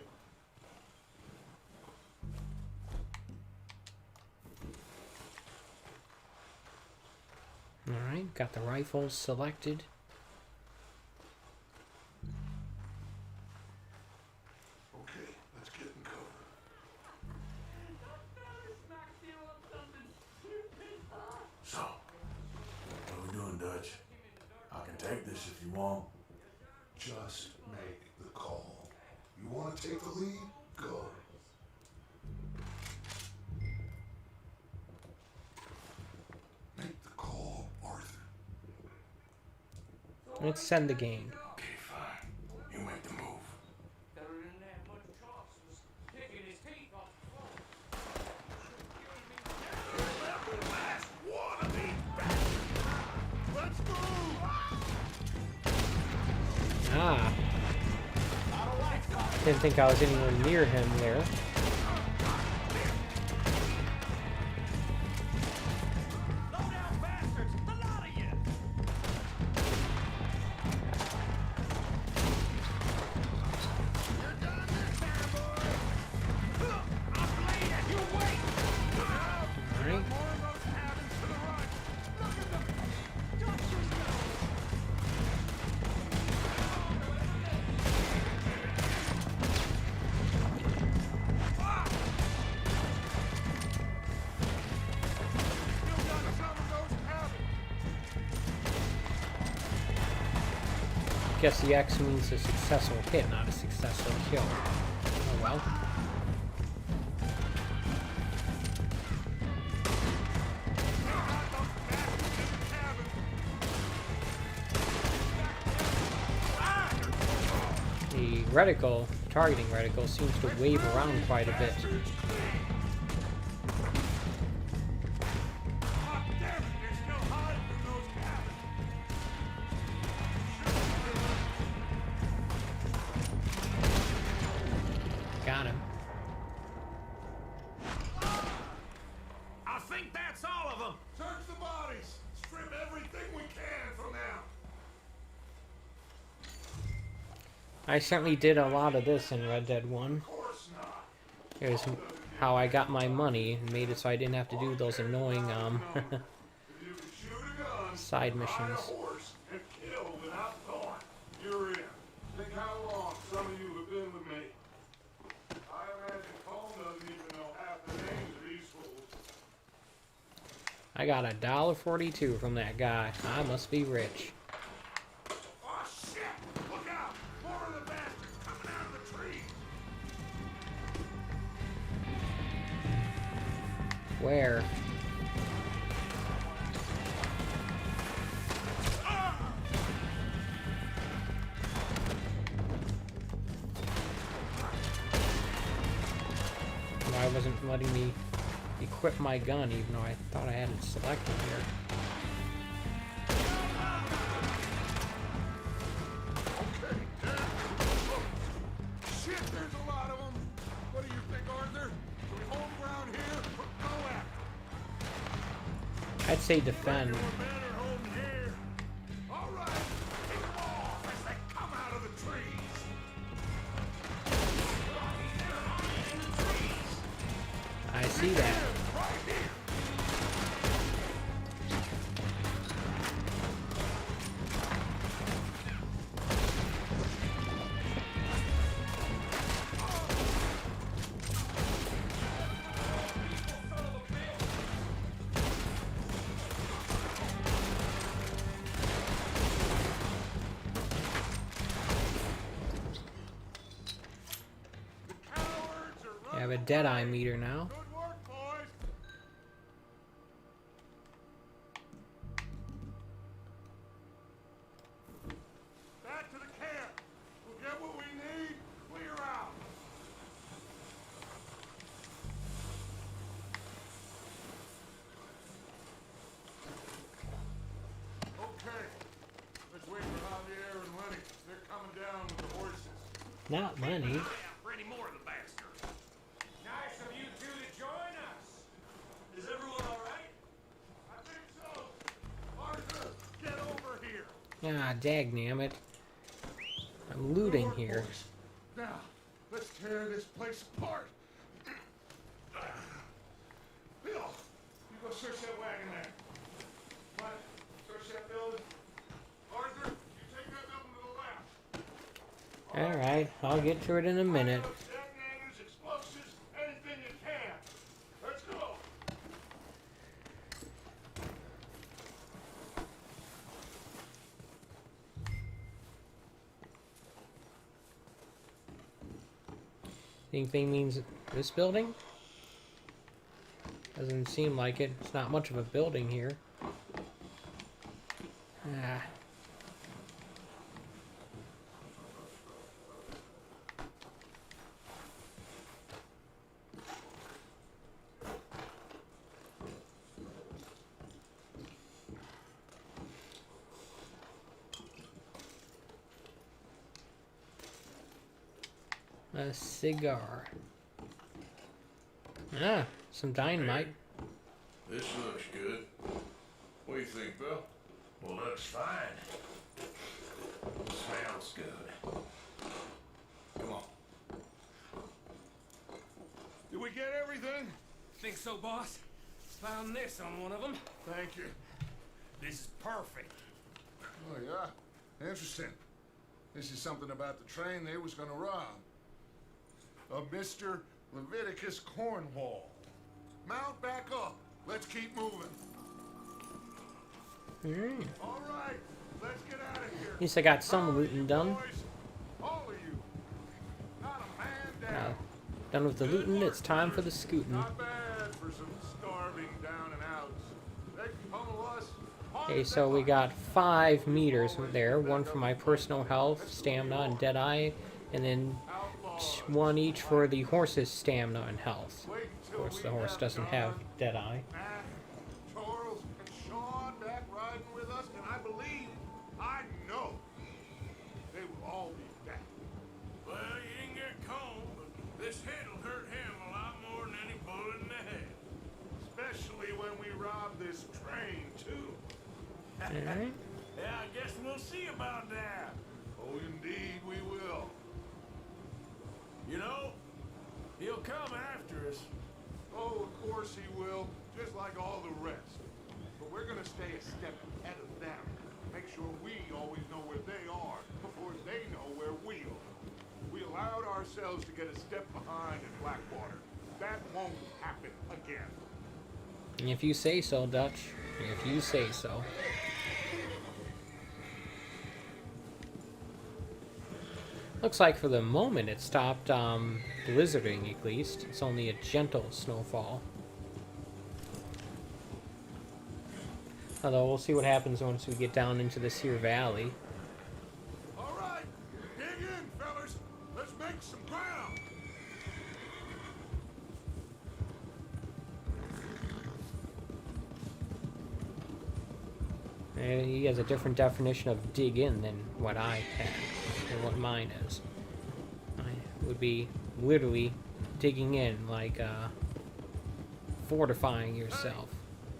Alright, got the rifles selected. Okay, let's get in cover. So, what are we doing, Dutch? I can take this if you want. Just make the call. You want to take the lead? Go. Make the call, Arthur. Let's send the game. Okay, fine. You make the move. Better didn't have much choice. Was kicking his teeth off the floor. Let's move! Ah. Didn't think I was anywhere near him there. Low down bastards! The lot of you! You're done this time, boy! I'm bleeding! You wait! Alright. More of those cabins to the right! Look at them! Don't shoot them! Still got some of those cabins! Guess the X means a successful hit, not a successful kill. Oh well. The reticle, targeting reticle, seems to wave around quite a bit. Hot damn it! They're still hiding in those cabins! Got him. I think that's all of them! Search the bodies! Strip everything we can from them! I certainly did a lot of this in Red Dead 1. Of course not. Here's how I got my money and made it so I didn't have to do those annoying If you can shoot a gun, side ride a missions. horse, and kill without thought, you're in. Think how long some of you have been with me. I imagine Cole doesn't even know half the names of these fools. I got $1.42 from that guy. I must be rich. Oh shit! Look out! More of the bastards coming out of the trees! Where? Why wasn't letting me equip my gun even though I thought I had it selected here? Shit, there's a lot of them! What do you think, Arthur? Do we hold ground here or go after? I'd say defend. Better hold here. All right, take them off as they come out of the trees. I see that. Right here. Deadeye meter now. Good work, boys. Back to the camp. We'll get what we need. Clear out. Okay. Let's wait for Javier and Lenny. They're coming down with the horses. Not money. For any more of the bastards. Nice of you two to join us. Is everyone all right? I think so. Arthur, get over here. Ah, dagnammit. I'm looting here. Now, let's tear this place apart. Bill, you go search that wagon there. What? Search that building. Arthur, you take that building to the left. Alright, I'll get to it in a minute. Detonators, explosives, anything you can. Let's go. Anything means this building? Doesn't seem like it. It's not much of a building here. Ah. A cigar. Ah, some dynamite. This looks good. What do you think, Bill? Well, looks fine. Smells good. Come on. Did we get everything? Think so, boss? Found this on one of them. Thank you. This is perfect. Oh, yeah? Interesting. This is something about the train they was gonna rob. A Mr. Leviticus Cornwall. Mount back up. Let's keep moving. All right, let's get out of here. At least I got some looting done. Boys, all of you. Not a man down. Now, done with the looting, it's time for the scooting. Not bad for some starving down and outs. They can pummel us. Okay, so we got 5 meters there. One for my personal health, stamina, and Deadeye. And then 1 each for the horse's stamina and health. Of course, the horse doesn't have Deadeye. Matt, Charles, and Sean back riding with us, and I believe, I know, they will all be back. Well, you didn't get cold, but this hit'll hurt him a lot more than any bullet in the head. Especially when we rob this train, too. Alright. Yeah, I guess we'll see about that. Oh, indeed we will. You know, he'll come after us. Oh, of course he will, just like all the rest. But we're gonna stay a step ahead of them. Make sure we always know where they are before they know where we are. We allowed ourselves to get a step behind in Blackwater. That won't happen again. And if you say so, Dutch. If you say so. Looks like for the moment it stopped blizzarding, at least. It's only a gentle snowfall. Although we'll see what happens once we get down into this here valley. All right, dig in, fellas. Let's make some ground. And he has a different definition of dig in than what I have, and what mine is. I would be literally digging in, like fortifying yourself.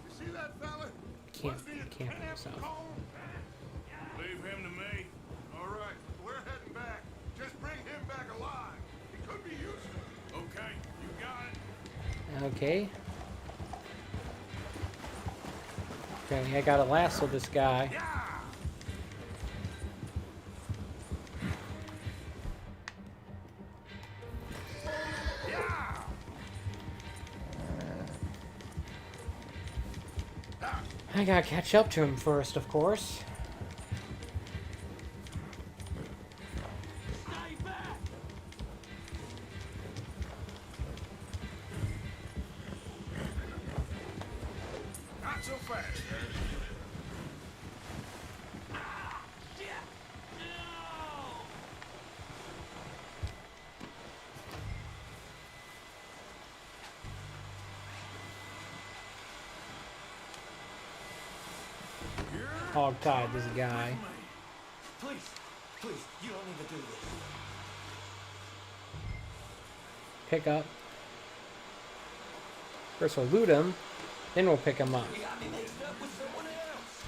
You see that fella? Camping yourself. Leave him to me. All right, we're heading back. Just bring him back alive. He could be useful. Okay, you got it. Okay. Okay, I gotta lasso this guy. I gotta catch up to him first, of course. Stay back! hog-tied this guy. Please, please, you don't need to do this. Pick up. First we'll loot him, then we'll pick him up. You got me mixed up with someone else.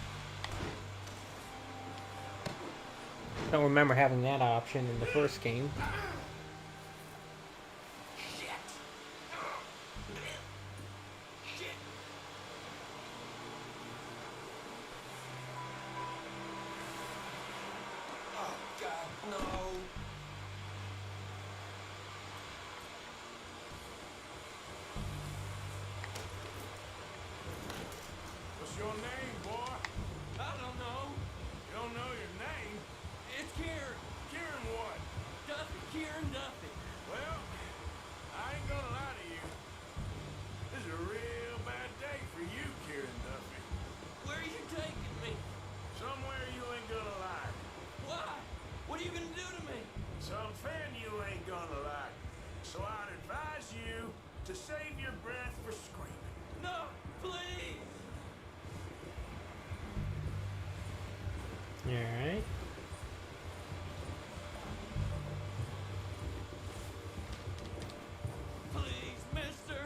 Don't remember having that option in the first game. Shit. Shit. Oh, God, no. What's your name, boy? I don't know. You don't know your name? It's Kieran. Kieran what? Duffy. Kieran Duffy. Well, I ain't gonna lie to you. This is a real bad day for you, Kieran Duffy. Where are you taking me? Somewhere you ain't gonna like. Why? What are you gonna do to me? Something you ain't gonna like. So I'd advise you to save your breath for screaming. No, please. Alright. Please, mister.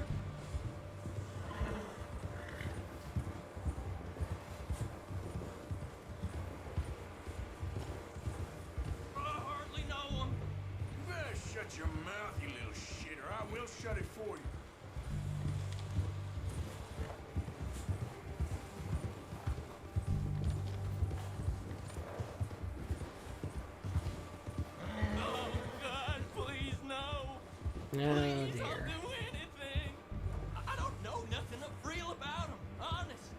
I hardly know him. You better shut your mouth, you little shit, or I will shut it for you. Oh, God, please, no. Oh Please, dear. I'll do anything. I don't know nothing real about him, honest.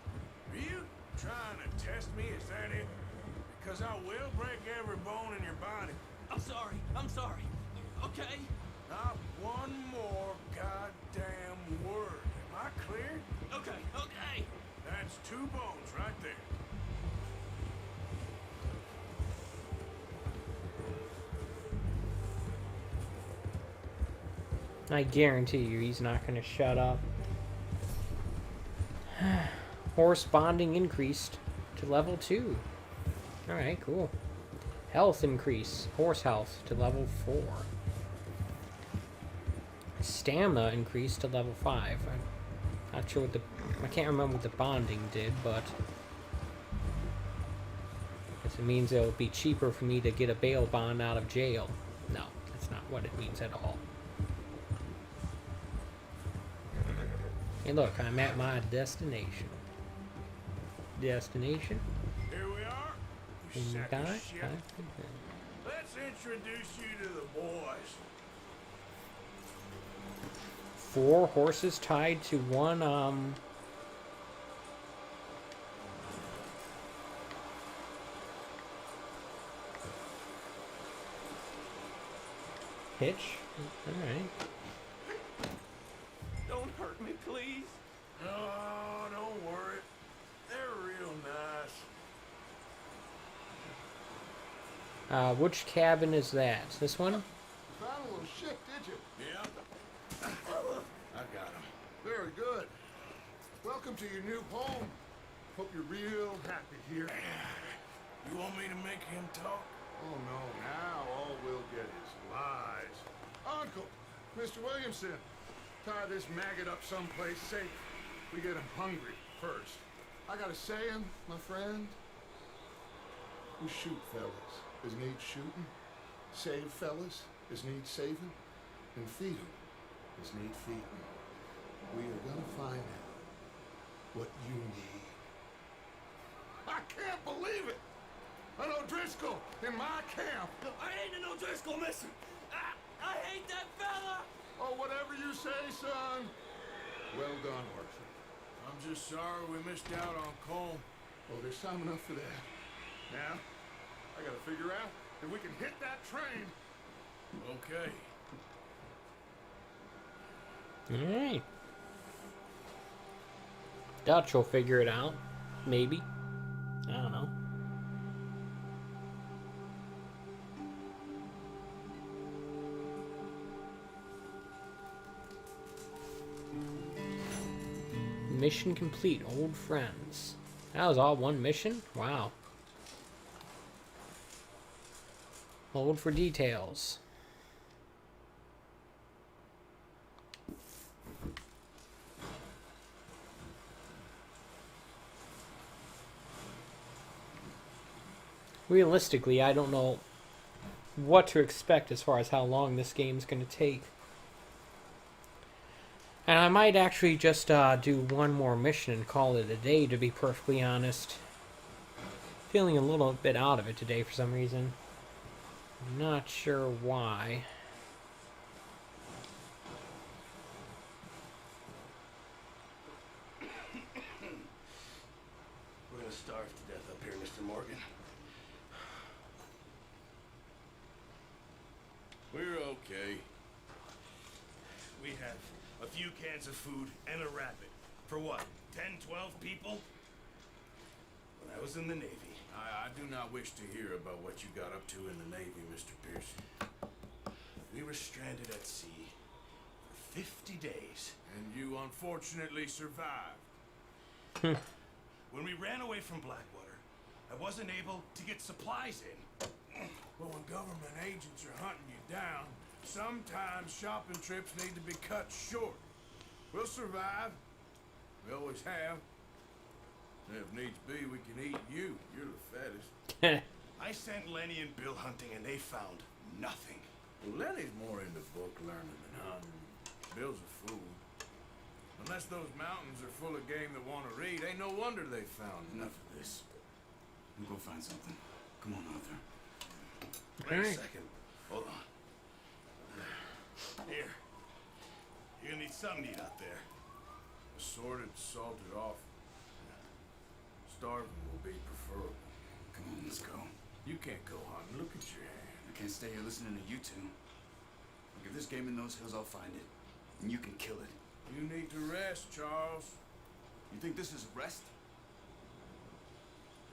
Are you trying to test me? Is that it? Because I will break every bone in your body. I'm sorry. Okay? Not one more goddamn word. Am I clear? Okay. That's 2 bones right there. I guarantee you he's not going to shut up. Horse bonding increased to level 2. Alright, cool. Health increase. Horse health to level 4. Stamina increased to level 5. I'm not sure what the... I can't remember what the bonding did, but... I guess it means it'll be cheaper for me to get a bail bond out of jail. No, that's not what it means at all. Hey look, I'm at my destination. Destination? Here we are. You And sack die? of shit. Let's introduce you to the boys. 4 horses tied to one, hitch? Alright. Don't hurt me, please. Oh, don't worry. They're real nice. Which cabin is that? This one? Found a little shit, did you? Yep. I got him. Very good. Welcome to your new home. Hope you're real happy here. You want me to make him talk? Oh no, now all we'll get is lies. Uncle, Mr. Williamson, tie this maggot up someplace safe. We get him hungry first. I got a saying, my friend. We shoot fellas as need shooting, save fellas as need saving, and feed 'em as need feeding. We are gonna find out what you need. I can't believe it! An O'Driscoll in my camp! I ain't an O'Driscoll, mister. I hate that fella. Oh, whatever you say, son. Well done, Arthur. I'm just sorry we missed out on Cole. Oh, there's time enough for that. Now, I gotta figure out if we can hit that train. Okay. Alright. Dutch will figure it out. Maybe. I don't know. Mission complete, old friends. That was all one mission? Wow. Hold for details. Realistically, I don't know what to expect as far as how long this game's going to take. And I might actually just do one more mission and call it a day, to be perfectly honest. Feeling a little bit out of it today for some reason. I'm not sure why. We're gonna starve to death up here, Mr. Morgan. We're okay. We have a few cans of food and a rabbit. For what, 10, 12 people? When I was in the Navy. I do not wish to hear about what you got up to in the Navy, Mr. Pearson. We were stranded at sea for 50 days. And you unfortunately survived. When we ran away from Blackwater, I wasn't able to get supplies in. But when government agents are hunting you down, sometimes shopping trips need to be cut short. We'll survive. We always have. And if needs be, we can eat you. You're the fattest. I sent Lenny and Bill hunting and they found nothing. Well, Lenny's more into book learning than hunting. Bill's a fool. Unless those mountains are full of game that want to read, ain't no wonder they found Enough of this. We'll go find something. Come on, Arthur. Wait a second. Hold on. Here. You're gonna need something to eat out there. assorted, salted off. Starving will be preferable. Come on, let's go. You can't go hunting. Look at your hand. I can't stay here listening to you two. Look, if there's game in those hills, I'll find it. And you can kill it. You need to rest, Charles. You think this is rest?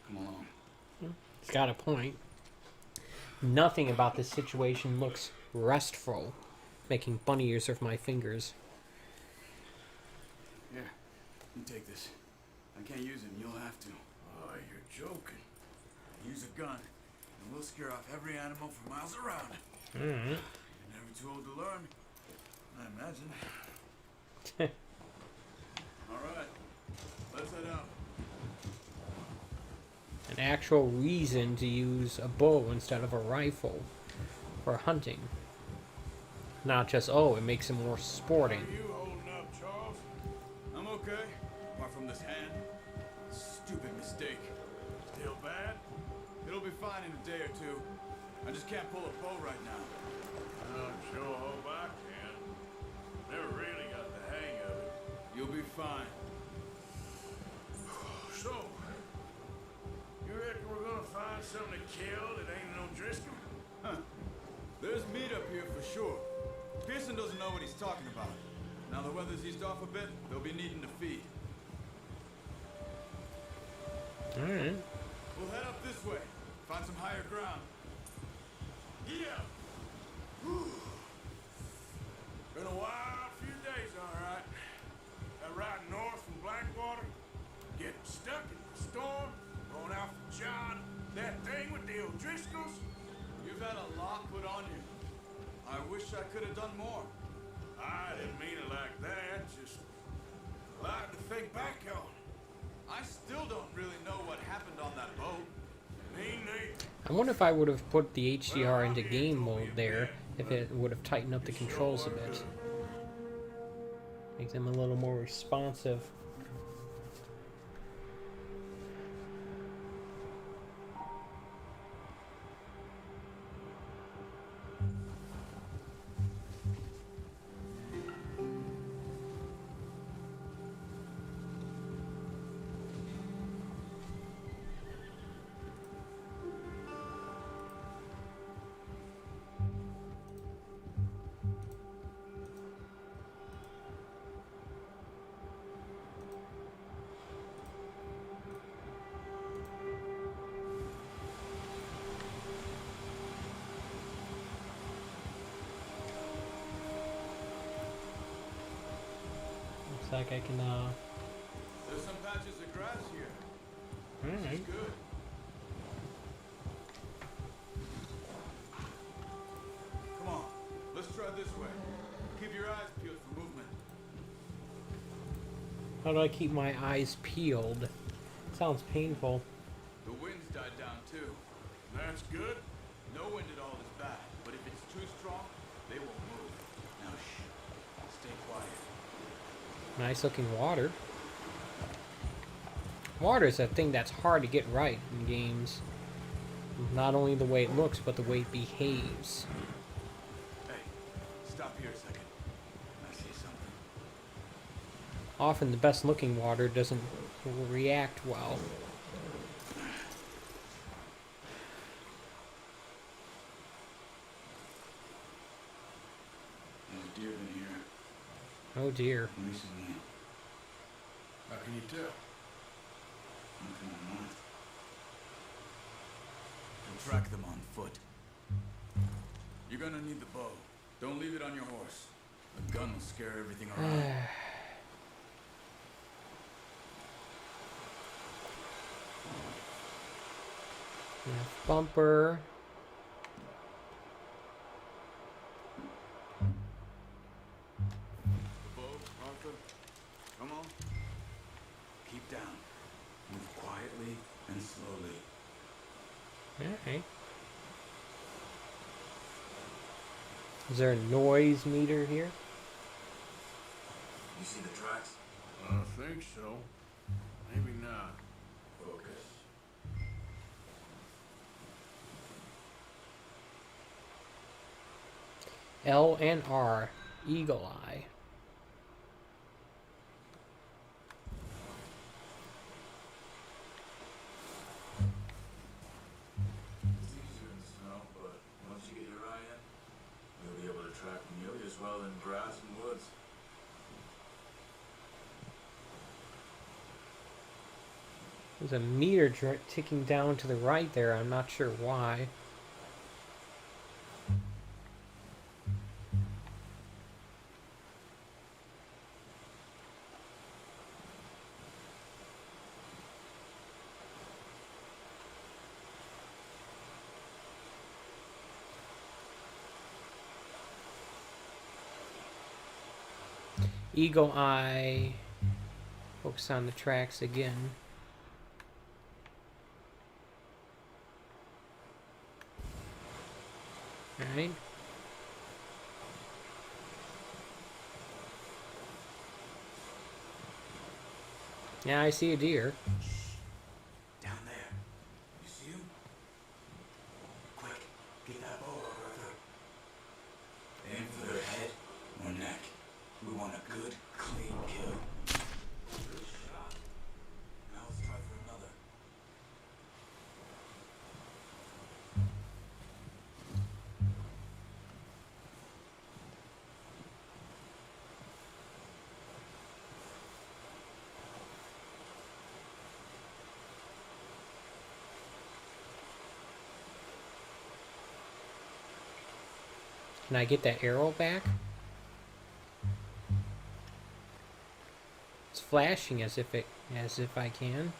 Come along. He's got a point. Nothing about this situation looks restful, making bunny ears of my fingers. Here, you take this. I can't use it, and you'll have to. Oh, you're joking. Use a gun, and we'll scare off every animal for miles around. Mm-hmm. You're never too old to learn, I imagine. All right, let's head out. An actual reason to use a bow instead of a rifle for hunting. Not just, oh, it makes it more sporting. How are you holding up, Charles? I'm okay, apart from this hand. Stupid mistake. Still bad? It'll be fine in a day or two. I just can't pull a bow right now. I'm sure hope I can. Never really got the hang of it. You'll be fine. So, you reckon we're gonna find something to kill that ain't no Driscoll? Huh. There's meat up here for sure. Pearson doesn't know what he's talking about. Now the weather's eased off a bit, they'll be needing to feed. Alright. We'll head up this way. Find some higher ground. Yeah. Whew. Been a wild few days, all right. That ride north from Blackwater, getting stuck in the storm, going out for John, that thing with the O'Driscolls. You've had a lot put on you. I wish I could have done more. I didn't mean it like that, just a lot to think back on. I still don't really know what happened on that boat. Me neither. I wonder if I would have put the HDR into game mode there, if it would have tightened up the controls a bit. Make them a little more responsive. Looks like I can, There's some patches of grass here. Alright. Good. Come on, let's try this way. Keep your eyes peeled for movement. How do I keep my eyes peeled? Sounds painful. The wind's died down too. That's good. No wind at all is bad, but if it's too strong, they won't move. Now shh. Stay quiet. Nice looking water. Water is a thing that's hard to get right in games. Not only the way it looks, but the way it behaves. Hey, stop here a second. I see something. Often the best looking water doesn't react well. There's a deer in here. Oh dear. Let me see him. How can you tell? Nothing on mine. We'll track them on foot. You're gonna need the bow. Don't leave it on your horse. The gun will scare everything around. Bumper. The bow, Arthur. Come on. Keep down. Move quietly and slowly. Alright. Is there a noise meter here? You see the tracks? I think so. Maybe not. Focus. L and R. Eagle Eye. It's easier in the snow, but once you get your eye in, you'll be able to track nearly as well in grass and woods. There's a meter ticking down to the right there. I'm not sure why. Eagle Eye. Focus on the tracks again. Alright. Yeah, I see a deer. Down there. You see him? Quick, get that bow over Arthur. Aim for their head or neck. We want a good, clean kill. Good shot. Now let's try for another. Can I get that arrow back? It's flashing as if I can.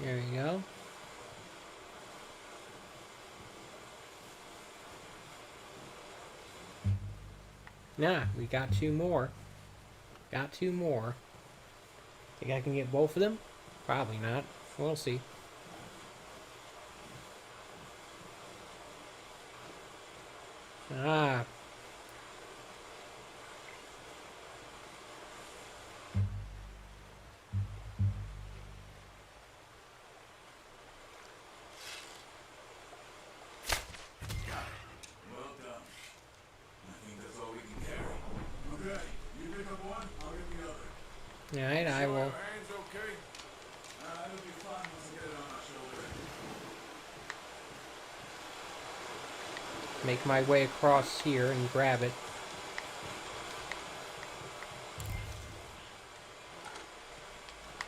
There we go. Nah, we got two more. Got two more. Think I can get both of them? Probably not. We'll see. Ah. Well done. I think that's all we can carry. Okay, you pick up one, I'll get the other. Alright, I will. Hands okay? It'll be fine once I get it on my shoulder. make my way across here and grab it.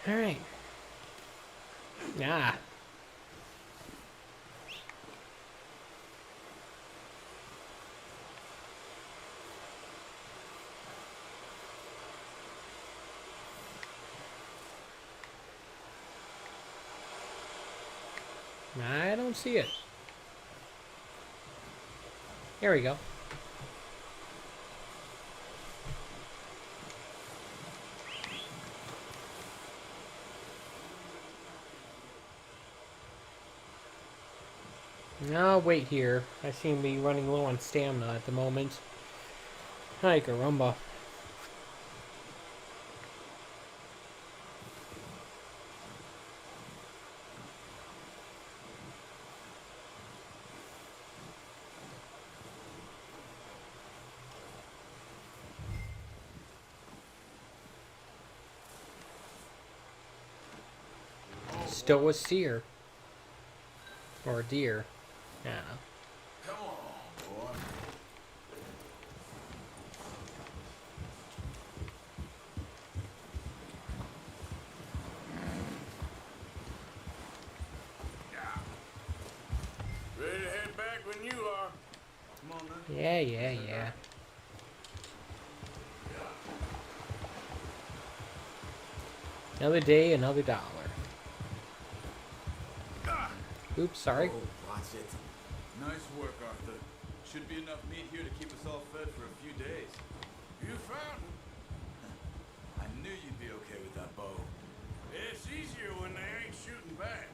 Alright. Ah. I don't see it. Here we go. I'll wait here. I seem to be running low on stamina at the moment. Ay, caramba. Still a seer. Or a deer. Yeah. Come on, boy. Ready to head back when you are. Come on, man. Yeah. Another day, another dollar. Oops, sorry. Oh, watch it. Nice work, Arthur. Should be enough meat here to keep us all fed for a few days. You found it. I knew you'd be okay with that bow. It's easier when they ain't shooting back.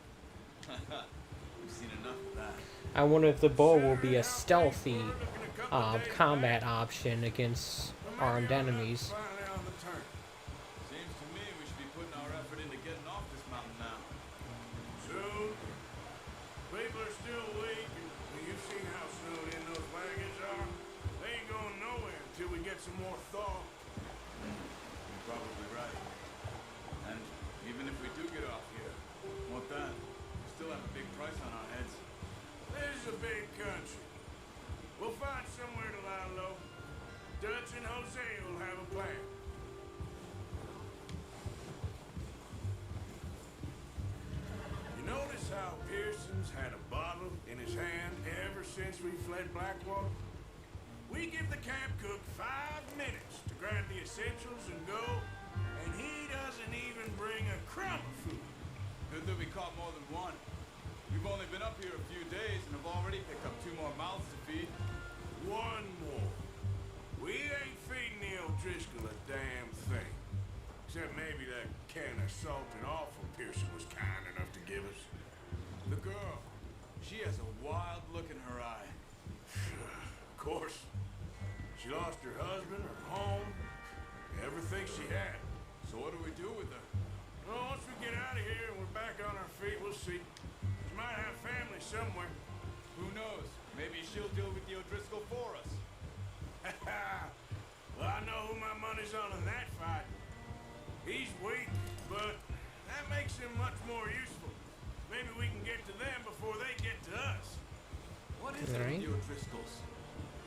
We've seen enough of that. I wonder if the bow will be a stealthy combat option against armed enemies. Finally on the turn. Seems to me we should be putting our effort into getting off this mountain now. Soon. People are still weak, and you've seen how snowed in those wagons are. They ain't going nowhere until we get some more thaw. You're probably right. And even if we do get off here, what then? We still have a big price on our heads. This is a big country. We'll find somewhere to lie low. Dutch and Jose will have a plan. You notice how Pearson's had a bottle in his hand ever since we fled Blackwater? We give the camp cook 5 minutes to grab the essentials and go, and he doesn't even bring a crumb of food. Good that we caught more than one. We've only been up here a few days and have already picked up 2 more mouths to feed. One more. We ain't feeding the O'Driscoll a damn thing. Except maybe that can of salted offal Pearson was kind enough to give us. The girl, she has a wild look in her eye. Of course. She lost her husband, her home, everything she had. So what do we do with her? Well, once we get out of here and we're back on our feet, we'll see. She might have family somewhere. Who knows? Maybe she'll deal with the O'Driscoll for us. Well, I know who my money's on in that fight. He's weak, but that makes him much more useful. Maybe we can get to them before they get to us. What is it with the O'Driscolls?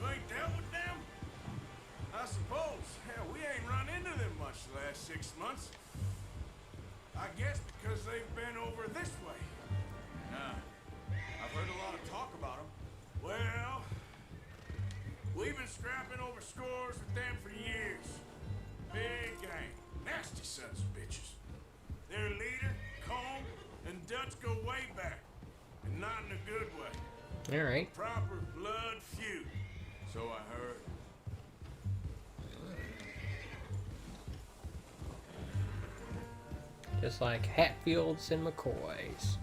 You ain't dealt with them? I suppose. Hell, we ain't run into them much the last 6 months. I guess because they've been over this way. Nah. I've heard a lot of talk about them. Well, we've been scrapping over scores with them for years. Big gang. Nasty sons of bitches. Their leader, Combe, and Dutch go way back. And not in a good way. Alright. Proper blood feud. So I heard. Just like Hatfields and McCoys.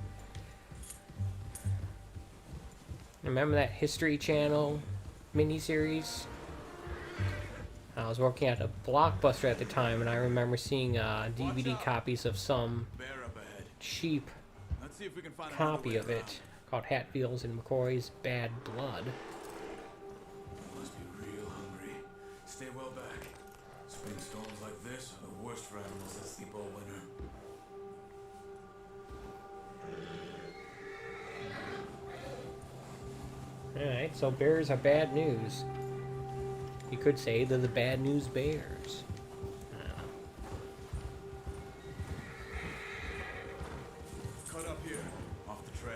Remember that History Channel miniseries? I was working at a Blockbuster at the time, and I remember seeing DVD copies of some Bear up ahead. cheap Let's see if we can find copy of it called Hatfields and McCoy's Bad Blood. Must be real hungry. Stay well back. Spring storms like this are the worst for animals that sleep all winter. Alright. so bears are bad news. You could say they're the bad news bears. Cut up here, off the trail.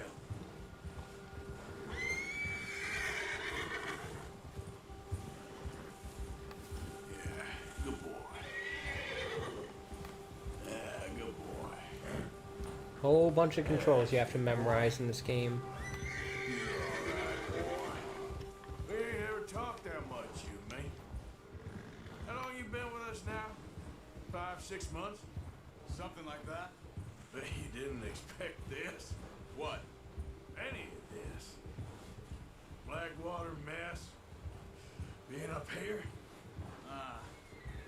Yeah, good boy. Yeah, good boy. Whole bunch of controls you have to memorize in this game. We ain't ever talked that much, you and me. How long you been with us now? 5, 6 months? Something like that? But you didn't expect this. What? Any of this. Blackwater mess. Being up here.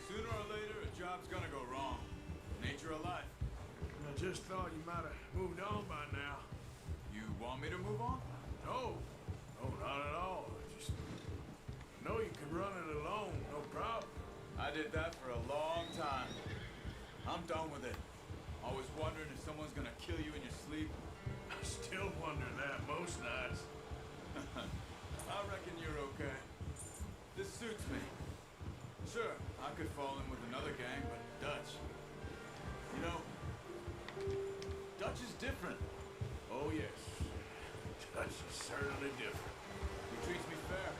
Sooner or later, a job's gonna go wrong. Nature of life. I just thought you might have moved on by now. You want me to move on? No. No, not at all. Just know you can run it alone, no problem. I did that for a long time. I'm done with it. Always wondering if someone's gonna kill you in your sleep. I still wonder that most nights. I reckon you're okay. This suits me. Sure, I could fall in with another gang, but Dutch. You know, Dutch is different. Oh, yes. Dutch is certainly different. He treats me fair.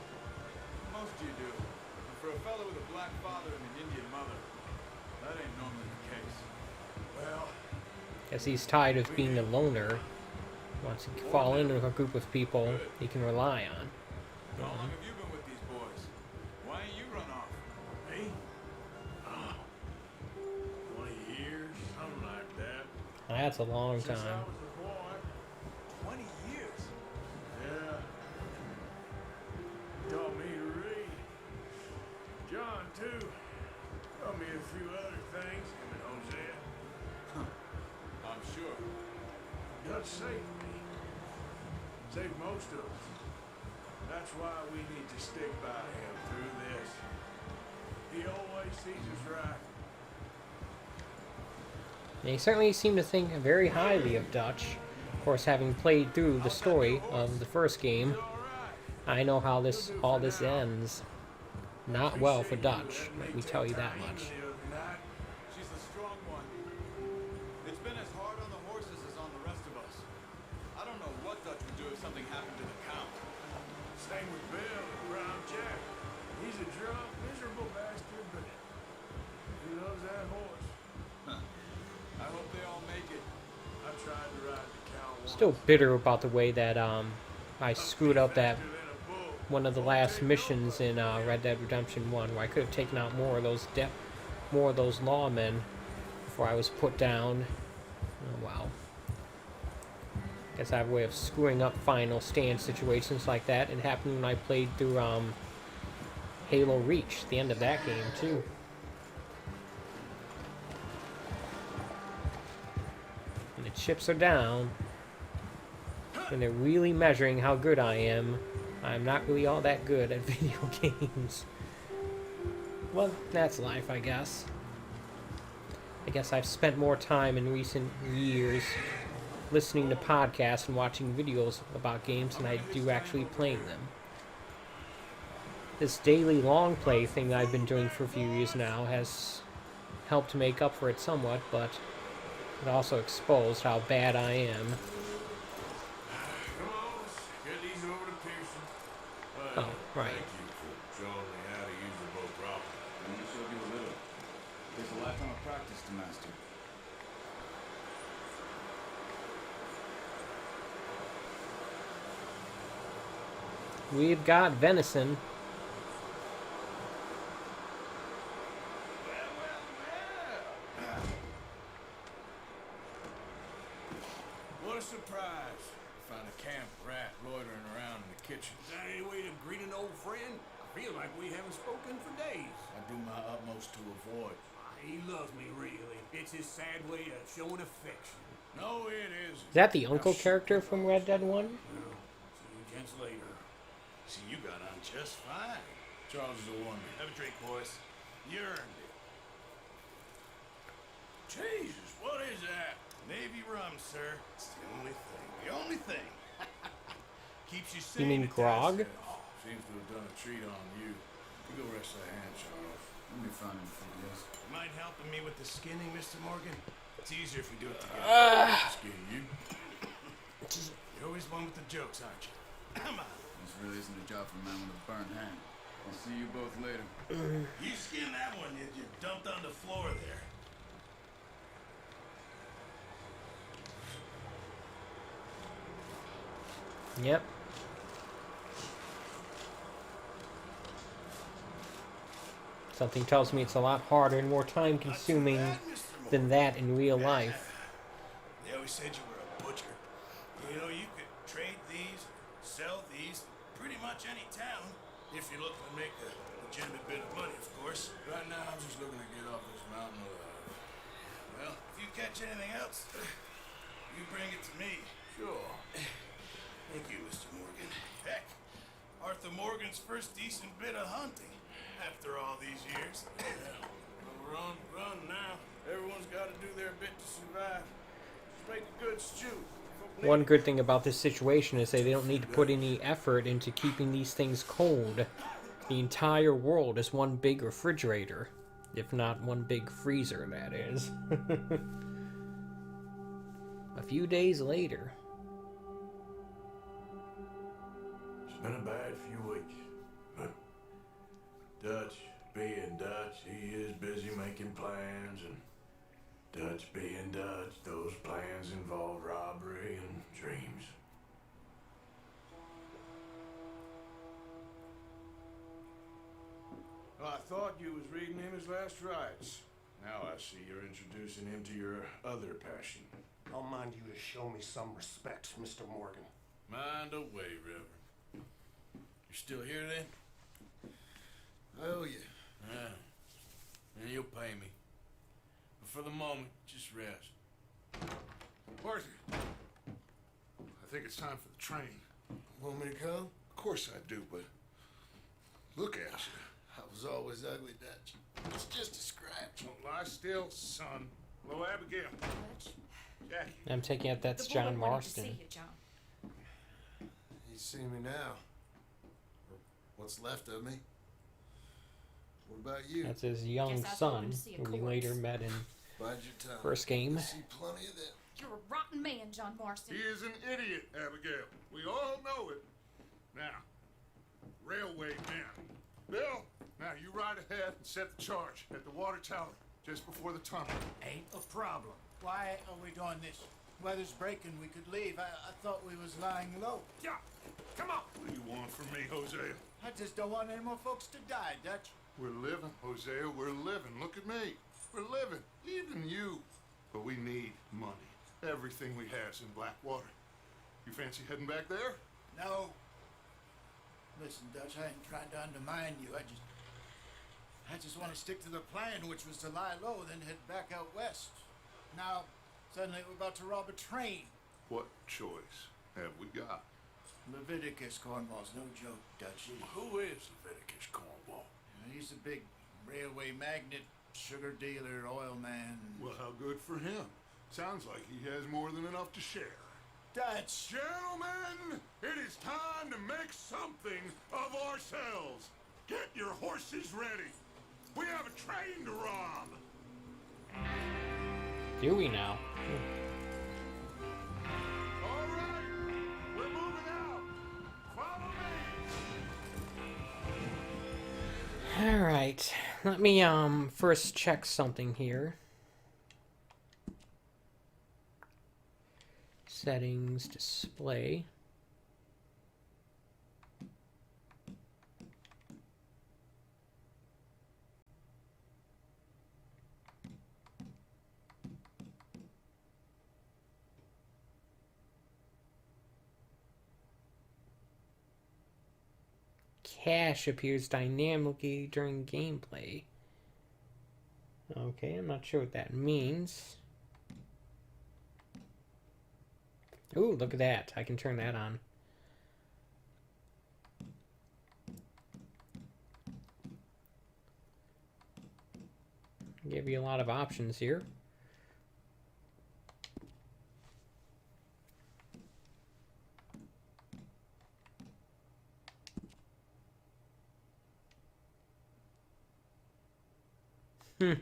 Most of you do. And for a fellow with a black father and an Indian mother, that ain't normally the case. Well, Guess he's tired of being a loner. Wants to fall in with a group of people he can rely on. How long have you been with these boys? Why ain't you run off? me? 20 years, something like that. That's a long Since I time. was a boy. 20 years. Yeah. Taught me to read. John, too. Taught me a few other things. Him and Hosea. I'm sure. Dutch saved me. Saved most of us. That's why we need to stick by him through this. He always sees us right. They certainly seem to think very highly of Dutch. Of course, having played through the story of the first game, I know how all this ends. Not well for Dutch, let me tell you that much. She's a strong one. It's been as hard on the horses as on the rest of us. I don't know what Dutch would do if something happened to the Count. Same with Bill and Brown Jack. He's a drunk, miserable bastard, but he loves that horse. I hope they all make it. I tried to ride the cow once. Still bitter about the way that I screwed up that one of the last missions in Red Dead Redemption 1, where I could have taken out more of those lawmen before I was put down. Oh wow. Guess I have a way of screwing up final stand situations like that. It happened when I played through Halo Reach, the end of that game too. And the chips are down. And they're really measuring how good I am. I'm not really all that good at video games. Well, that's life, I guess. I guess I've spent more time in recent years listening to podcasts and watching videos about games than I do actually playing them. This daily long play thing that I've been doing for a few years now has helped to make up for it somewhat, but it also exposed how bad I am. Come on, let's get these over to Pearson. Oh, right. Thank you for showing me how to use the boat properly. I'm gonna show you a little. There's a lifetime of practice to master. We've got venison. What a surprise. Find a camp rat loitering around in the kitchen. Is that any way to greet an old friend? I feel like we haven't spoken for days. I do my utmost to avoid. He loves me, really. It's his sad way of showing affection. No, it isn't. Is that the uncle character from Red Dead 1? Well, see you gents later. See, you got on just fine. Charles is a wonder. Have a drink, boys. You earned it. Jesus, what is that? Navy rum, sir. It's the only thing. The only thing. Keeps you sane. You mean at times. grog? Oh, Seems to have done a treat on you. You go rest that hand, Charles. We'll be fine in a few days. You mind helping me with the skinning, Mr. Morgan? It's easier if we do it together. Skin you? You're always one with the jokes, aren't you? Come on. This really isn't a job for a man with a burned hand. I'll see you both later. You skinned that one, did you? Dumped on the floor there. Yep. Something tells me it's a lot harder and more time consuming than that in real life. They always said you were a butcher. You know, you could trade these, sell these, pretty much any town, if you're looking to make a legitimate bit of money, of course. Right now, I'm just looking to get off this mountain alive. Well, if you catch anything else, you bring it to me. Sure. Thank you, Mr. Morgan. Heck, Arthur Morgan's first decent bit of hunting after all these years. Well, run now. Everyone's got to do their bit to survive. Just make a good stew. One good thing about this situation is that they don't need to put any effort into keeping these things cold. The entire world is one big refrigerator. If not one big freezer, that is. A few days later. It's been a bad few weeks, but Dutch being Dutch, he is busy making plans, and Dutch being Dutch, those plans involve robbery and dreams. Well, I thought you was reading him his last rites. Now I see you're introducing him to your other passion. I'll mind you to show me some respect, Mr. Morgan. Mind away, Reverend. You still here then? I owe you. Yeah. And you'll pay me. But for the moment, just rest. Arthur, I think it's time for the train. Want me to come? Of course I do, but look at you. I was always ugly, Dutch. It's just a scratch. Don't lie still, son. Hello, Abigail. Jackie. I'm taking it that's The John boy wanted to see Marston. you, John. You see me now. What's left of me? What about you? That's his young Guess I was son, hoping to see a who we corpse. later met in Bide your time. first game. I see plenty of them. You're a rotten man, John Marston. He is an idiot, Abigail. We all know it. Now, railway man. Bill, now you ride ahead and set the charge at the water tower just before the tunnel. Ain't a problem. Why are we doing this? Weather's breaking, we could leave. I thought we was lying low. Yeah, come on. What do you want from me, Hosea? I just don't want any more folks to die, Dutch. We're living, Hosea, we're living. Look at me. We're living, even you. But we need money. Everything we have's in Blackwater. You fancy heading back there? No. Listen, Dutch, I ain't trying to undermine you. I just want to stick to the plan, which was to lie low, then head back out west. Now, suddenly we're about to rob a train. What choice have we got? Leviticus Cornwall's no joke, Dutch. Who is Leviticus Cornwall? He's a big railway magnate, sugar dealer, oil man. Well, how good for him. Sounds like he has more than enough to share. Dutch! Gentlemen, it is time to make something of ourselves. Get your horses ready. We have a train to rob. Do we now? All right, we're moving out. Follow me. Alright. Let me first check something here. Settings, display. Cache appears dynamically during gameplay. Okay, I'm not sure what that means. Ooh, look at that. I can turn that on. Give you a lot of options here. Let's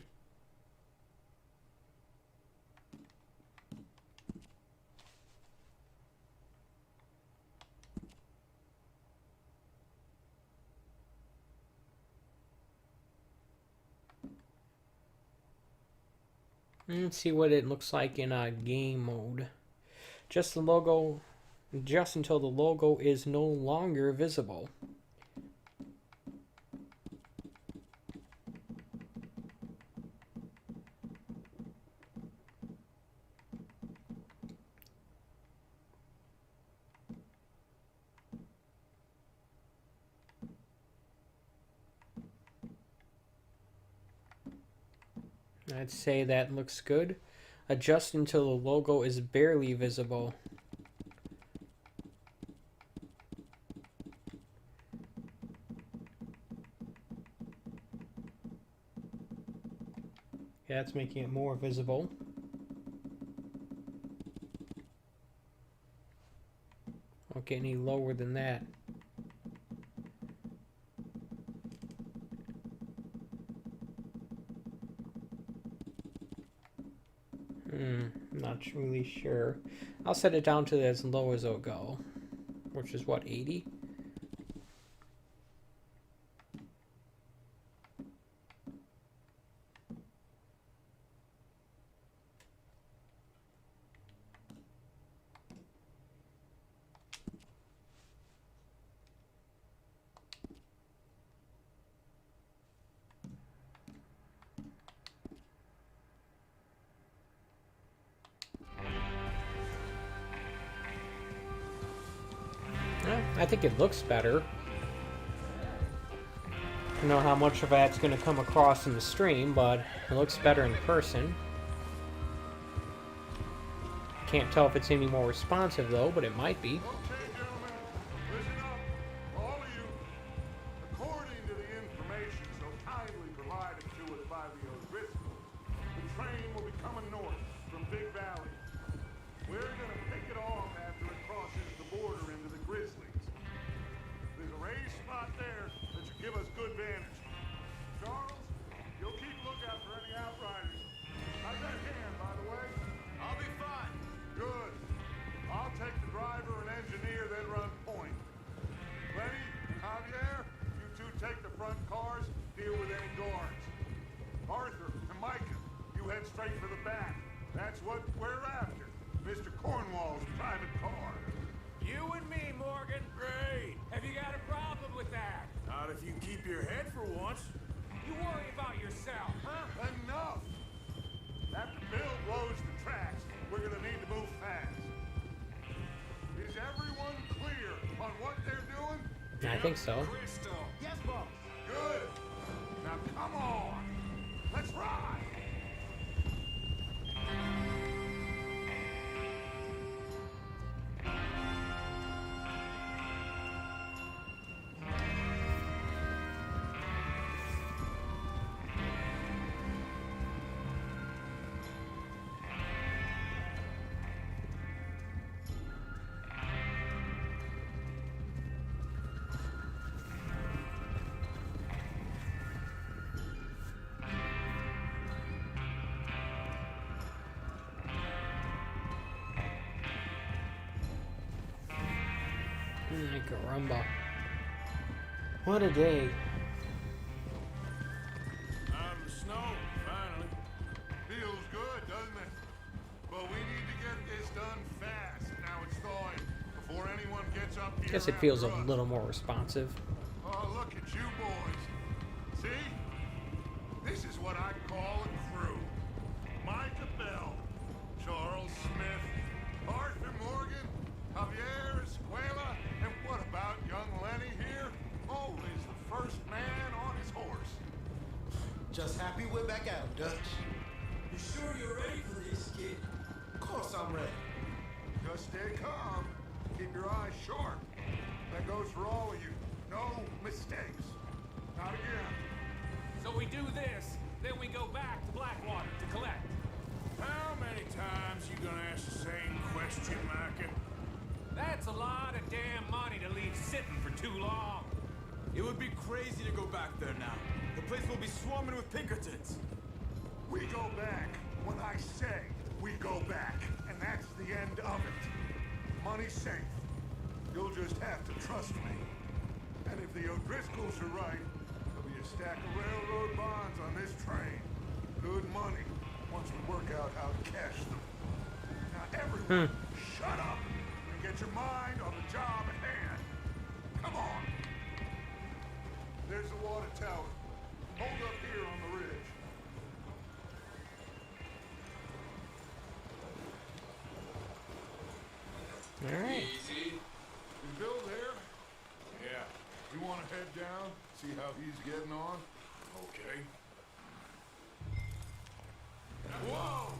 see what it looks like in game mode. Just the logo, just until the logo is no longer visible. I'd say that looks good. Adjust until the logo is barely visible. Yeah, it's making it more visible. Won't get any lower than that. Not really sure. I'll set it down to as low as it'll go, which is what, 80? I think it looks better. I don't know how much of that's going to come across in the stream, but it looks better in person. Can't tell if it's any more responsive though, but it might be. Okay, gentlemen, listen up, all of you. According to the information so kindly provided to us by the O'Driscolls, the train will be coming north from Big Valley. We're going to pick it off after it crosses the border into the Grizzlies. There's a raised spot there that should give us good vantage. Charles, you'll keep lookout for any outriders. How's that hand, by the way? I'll be fine. Good. I'll take the driver and engineer, then run point. Lenny, Javier, you two take the front cars, deal with any guards. Arthur and Micah, you head straight for the back. That's what we're after. Mr. Cornwall's private car. You and me, Morgan. Great. Have you got a problem with that? Not if you keep your head for once. You worry about yourself, huh? Enough! After Bill blows the tracks, we're gonna need to move fast. Is everyone clear on what they're doing? I think so. Crystal. Yes, boss. Good. Now come on. Let's ride. Caramba. What a day. Out of the snow, finally. Feels good, doesn't it? But we need to get this done fast. Now it's thawing before anyone gets up here. Guess it feels a after us. little more responsive. Oh, look at you boys. See? This is what I call a crew. Micah Bell, Charles Smith, Arthur Morgan, Javier Escuela, and what about young Lenny here? Always the first man on his horse. Just happy we're back out, Dutch. You sure you're ready for this, kid? Of course I'm ready. Just stay calm. Keep your eyes sharp. That goes for all of you. No mistakes. Not again. So we do this, then we go back to Blackwater to collect. How many times you gonna ask the same question, Micah? That's a lot of damn money to leave sitting for too long. It would be crazy to go back there now. The place will be swarming with Pinkertons. We go back when I say we go back, and that's the end of it. Money's safe. You'll just have to trust me. And if the O'Driscolls are right, there'll be a stack of railroad bonds on this train. Good money, once we work out how to cash them. Now everyone, shut up and get your mind on the job at hand. Come on. There's the water tower. Hold up here on the ridge. All right. Easy. Is Bill there? Yeah. You want to head down, see how he's getting on? Okay. Whoa!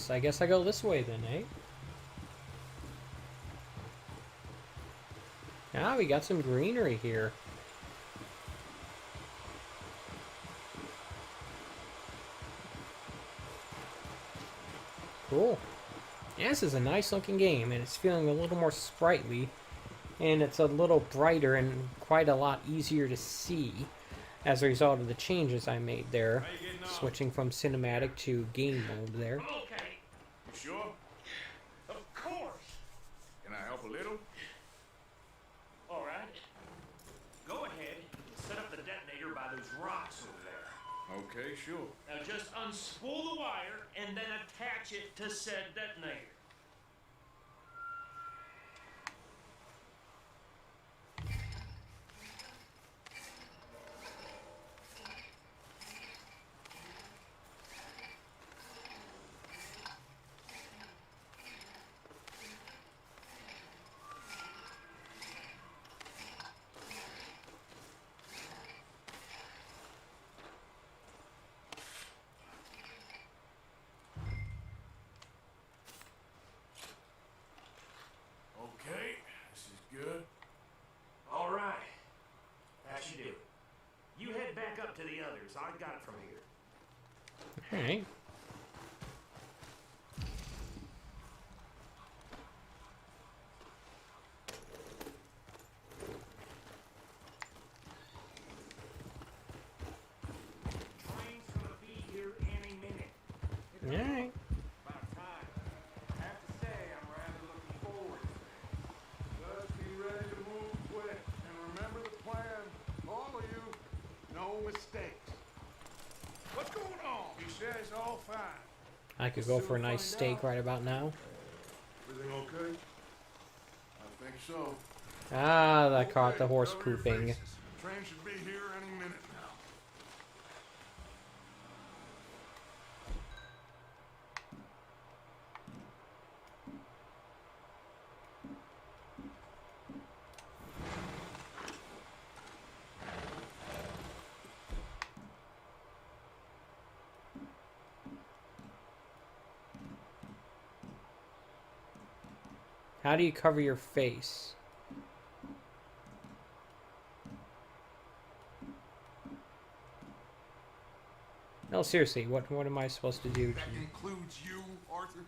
I guess I go this way then, eh? Ah, we got some greenery here. Cool. Yeah, this is a nice looking game, and it's feeling a little more sprightly, and it's a little brighter and quite a lot easier to see as a result of the changes I made there, switching from cinematic to game mode there. Okay. You sure? Of course. Can I help a little? All right. Go ahead and set up the detonator by those rocks over there. Okay, sure. Now just unspool the wire and then attach it to said detonator. Okay, this is good. All right. That should do it. You head back up to the others. I got it from here. Alright. Train's gonna be here any minute. Alright. About time. I have to say, I'm rather looking forward to it. Just be ready to move quick. And remember the plan. All of you, no mistakes. What's going on? He says all fine. I could go for a nice steak right about now. Everything okay? I think so. Ah, I caught the horse Cover your pooping. faces. Train should be here any minute now. How do you cover your face? No, seriously, what am I supposed to do? That includes you, Arthur?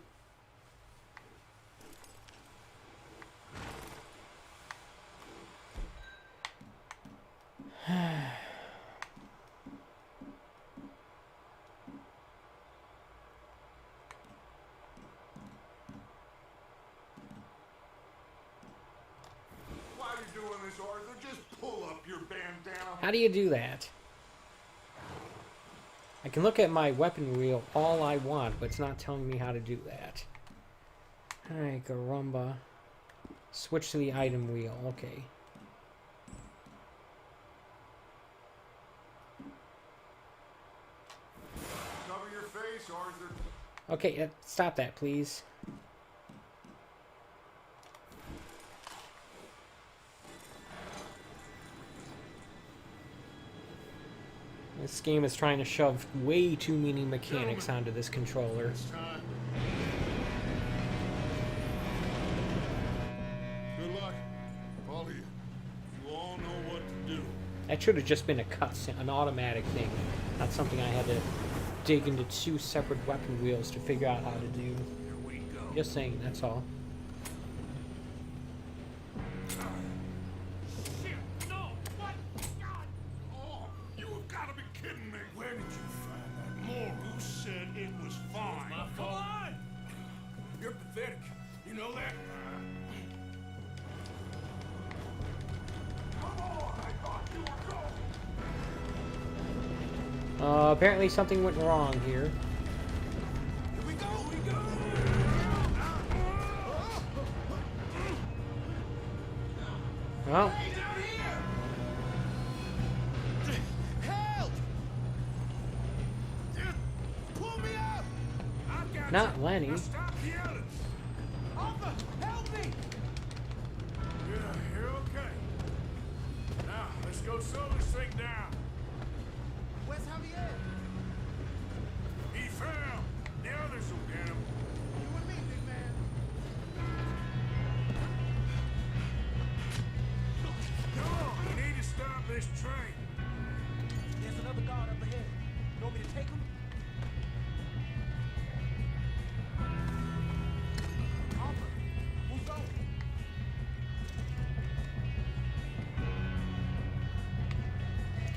Why are you doing this, Arthur? Just pull up your bandana. How do you do that? I can look at my weapon wheel all I want, but it's not telling me how to do that. Alright, caramba. Switch to the item wheel, okay. Cover your face, Arthur. Okay, stop that, please. This game is trying to shove way too many mechanics onto this controller. It's time. Good luck, all of you. You all know what to do. That should have just been a cutscene, an automatic thing, not something I had to dig into two separate weapon wheels to figure out how to do. Here we go. Just saying, that's all. Shit, no, what? Apparently something went wrong here. Here we go! Well, Hey, down here! Help! Pull me up! I've got not you. Lenny. Now stop yelling. Arthur, help me! You're okay. Now, let's go slow this thing down. Where's Javier? He fell. The others will get him. You and me, big man. Come on, we need to stop this train. There's another guard up ahead. You want me to take him? Arthur, who's going?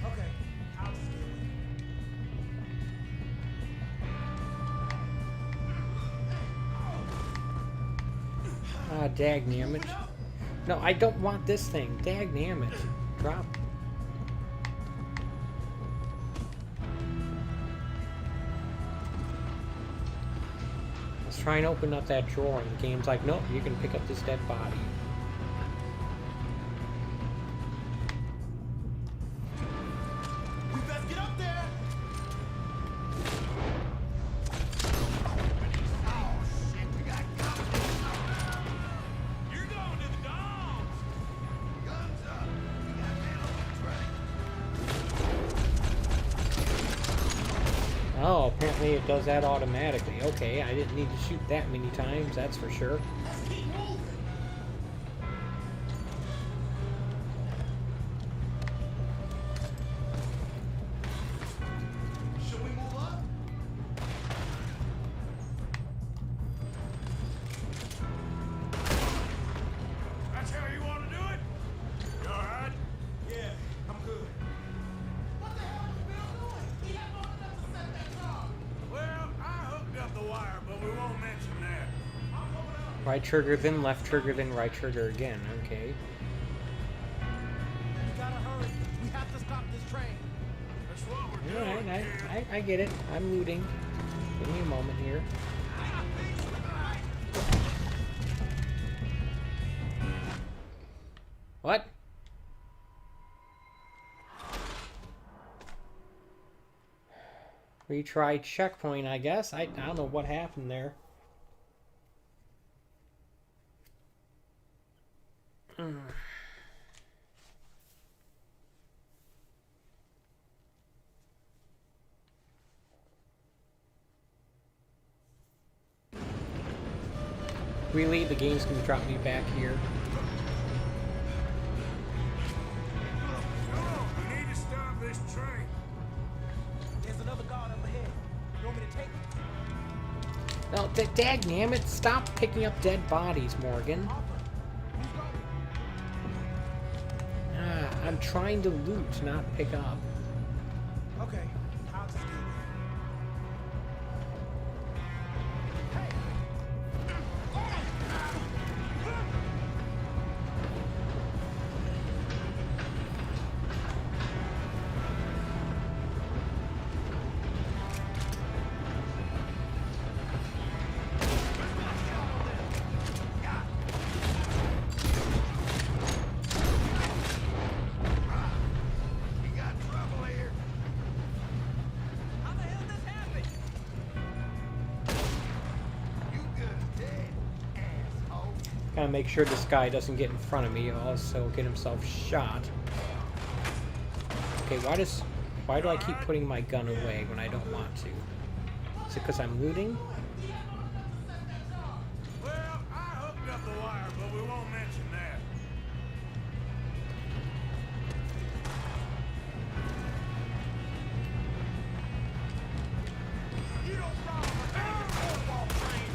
Okay, I'll just get with Ah, dagnammit. No, I don't want this thing. Dagnammit. Drop. Let's try and open up that drawer, and the game's like, nope, you can pick up this dead body. We best get up there! Oh, shit, we got company. You're going to the dogs! Guns up. We got men on the train. Oh, apparently it does that automatically. Okay, I didn't need to shoot that many times, that's for sure. Let's keep moving. Should we move up? That's how you want to do it? You all right? Yeah, I'm good. What the hell was Bill doing? He had long enough to set that car. Well, I hooked up the wire, but we won't mention that. I'm coming up. Right trigger, then left trigger, then right trigger again. Okay. We gotta hurry. We have to stop this train. That's what we're doing, Alright, kid. I get it. I'm looting. Give me a moment here. What? Retry checkpoint, I guess. I don't know what happened there. Really, the game's gonna drop me back here. Come on, we need to stop this train. There's another guard up ahead. You want me to take him? No, dagnammit, stop picking up dead bodies, Morgan. Arthur, who's going? Ah, I'm trying to loot, not pick up. Okay, I'll just get with him. We got trouble here. How the hell did this happen? You good as dead, asshole. Gotta make sure this guy doesn't get in front of me, or else he'll get himself shot. Okay, why do I keep putting my gun away when I don't want to? Is it because I'm looting? Well, I hooked up the wire, but we won't mention that. You don't rob a boardwalk train.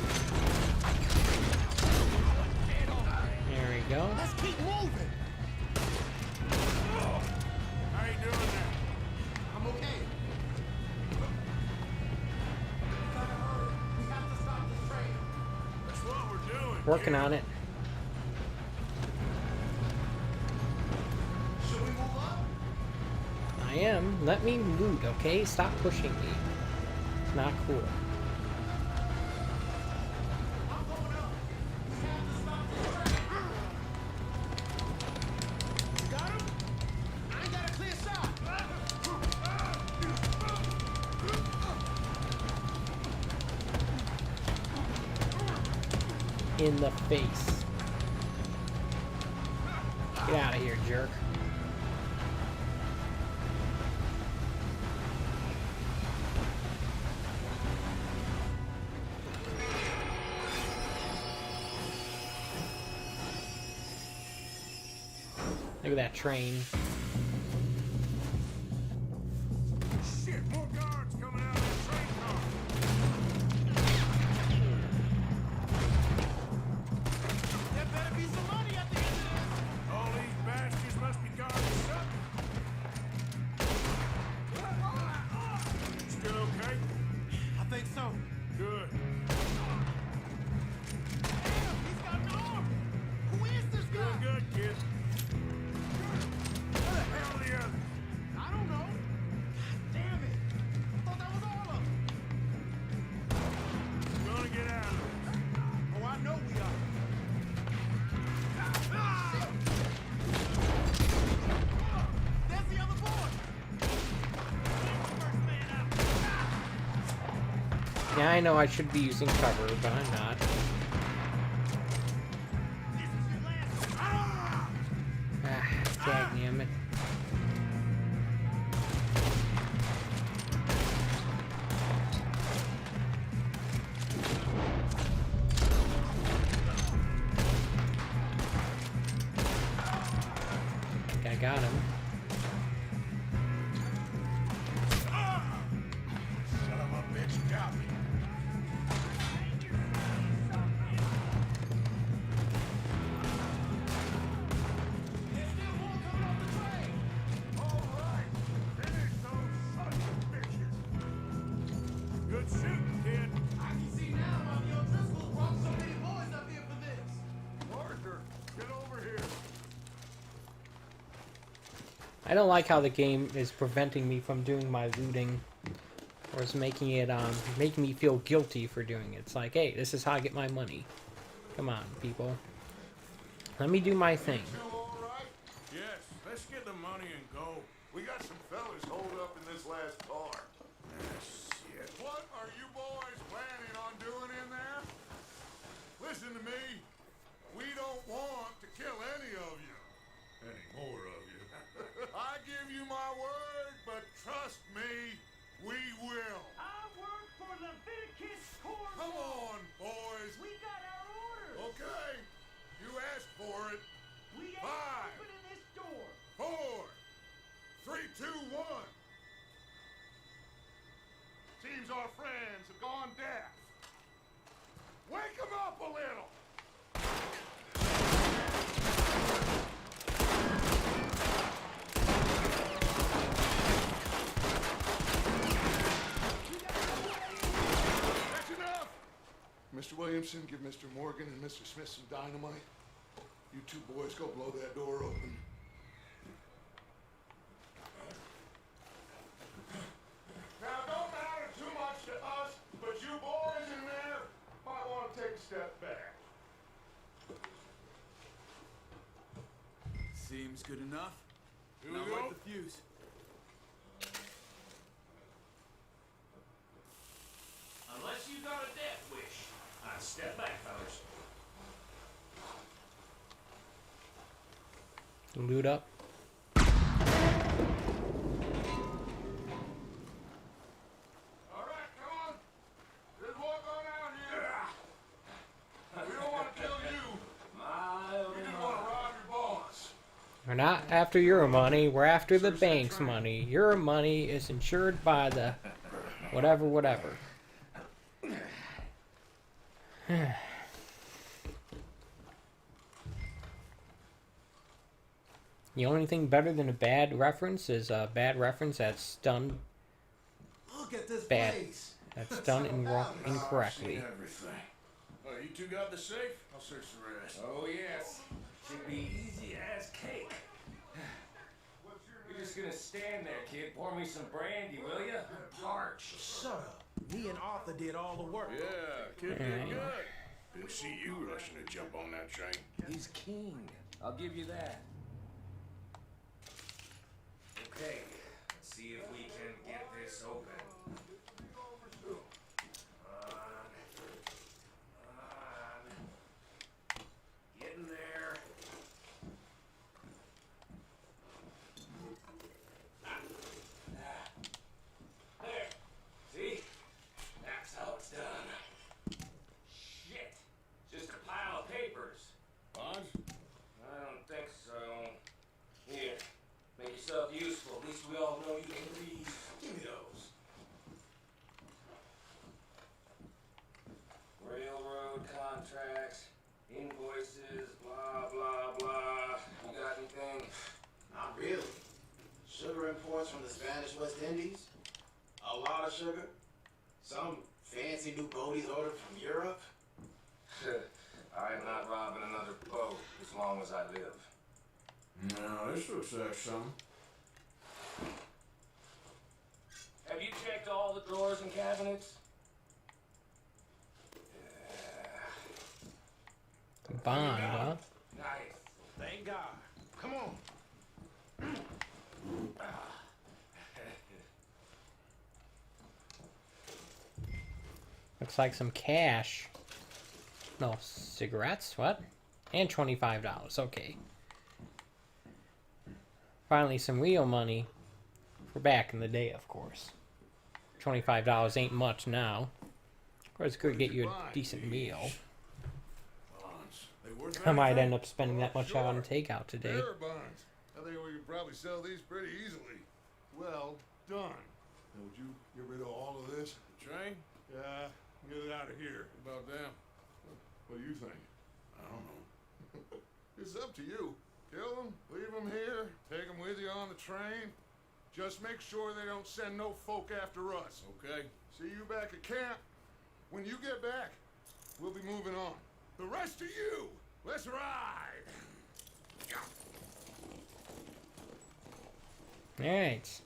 There we go. Let's keep moving. How you doing there? I'm okay. We gotta hurry. We have to stop this train. That's what we're doing. Working kid. on it. Should we move up? I I am. Let me loot, okay? Stop pushing me. It's not cool. In the face. Get out of here, jerk. Look at that train. Shit, more guards coming out of the train car. There better be some money at the end of this. All these bastards must be guarding something. Still okay? I think so. Good. Damn, he's got an arm. Who is this guy? Doing good, kid. Where the hell are the others? I don't know. God damn it. I thought that was all of them. We're gonna get out of this. Oh, I know we are. There's the other boy. First man out. Yeah, I know I should be using cover, but I'm not. Ah, damn it. I got him. Son of a bitch got me. There's still more coming off the train. All right. Finish those sons of bitches. Good shooting, kid. I can see now why the O'Driscolls brought so many boys up here for this. Arthur, get over here. I don't like how the game is preventing me from doing my looting, or is making it making me feel guilty for doing it. It's like, hey, this is how I get my money. Come on, people. Let me do my thing. You all right? Yes, let's get the money and go. We got some fellas holed up in this last car. Shit. What are you boys planning on doing in there? Listen to me. We don't want to kill any of you. Any more of you. I give you my word, but trust me, we will. I work for Leviticus Corps. Come on, boys. We got our orders. Okay. You asked for it. We ain't 5, opening this door. 4, 3, 2, 1. Seems our friends have gone deaf. Wake them up a little. That's enough. Mr. Williamson, give Mr. Morgan and Mr. Smith some dynamite. You two boys go blow that door open. Now, it don't matter too much to us, but you boys in there might want to take a step back. Seems good enough. Here Now we go. light the fuse. Unless you got a death wish, I step back, fellas. Loot up. All right, come on. Just walk on out here. We don't want to kill you. We just want to rob your boss. We're not after your money, we're after the bank's money. Your money is insured by the whatever. The only thing better than a bad reference is a bad reference that's done Look at this bad. place. That's done incorrectly. Everything. Oh, you two got the safe? I'll search the rest. Oh, yes. Should be easy as cake. What's your We just just gonna stand there, kid. Pour me some brandy, will ya? I'm parched. Shut up. Me and Arthur did all the work. Yeah, kid did good. Didn't see you rushing to jump on that train. He's king. I'll give you that. Okay, let's see if we can get this open. Getting there. There. See? That's how it's done. Shit. Just a pile of papers. Bonds? I don't think so. Here. Make yourself useful. At least we all know you can read. Give me those. Railroad contracts, invoices, blah, blah, blah. You got anything? Not really. Sugar imports from the Spanish West Indies. A lot of sugar. Some fancy new boat he's ordered from Europe. I am not robbing another boat as long as I live. No, this looks like something. Have you checked all the drawers and cabinets? Bond, huh? Nice. Thank God. Come on. Looks like some cash. No, cigarettes? What? And $25. Okay. Finally, some real money. For back in the day, of course. $25 ain't much now. Of course, it could get you a decent meal. Bonds. They worth I might anything? end up spending that much on takeout today. Sure, Bonds. I think we could probably sell these pretty easily. Well done. Now, would you get rid of all of this? The train? Yeah, get it out of here. About them? What do you think? I don't know. It's up to you. Kill them, leave them here, take them with you on the train. Just make sure they don't send no folk after us. Okay. See you back at camp. When you get back, we'll be moving on. The rest of you, let's ride. Alright.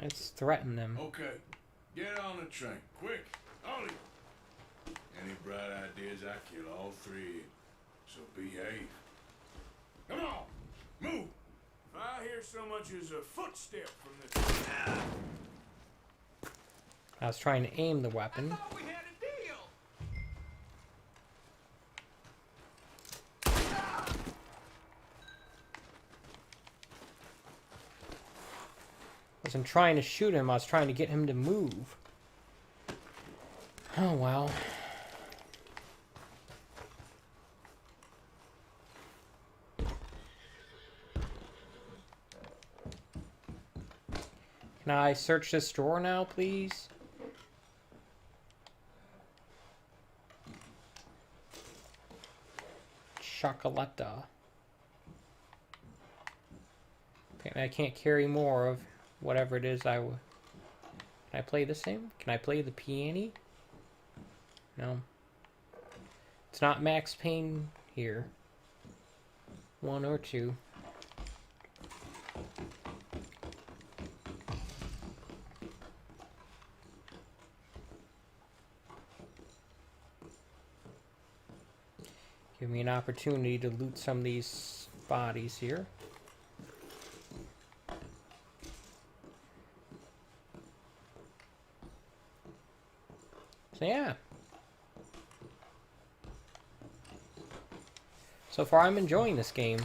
Let's threaten them. Okay. Get on the train. Quick. Ollie. Any bright ideas, I kill all three. So behave. Come on. Move. If I hear so much as a footstep from this... I was trying to aim the weapon. I thought we had a deal. I wasn't trying to shoot him, I was trying to get him to move. Oh well. Can I search this drawer now, please? Chocolata. Okay, I can't carry more of whatever it is I would. Can I play this thing? Can I play the piano? No. It's not Max Payne here. 1 or 2. Give me an opportunity to loot some of these bodies here. So yeah. So far I'm enjoying this game.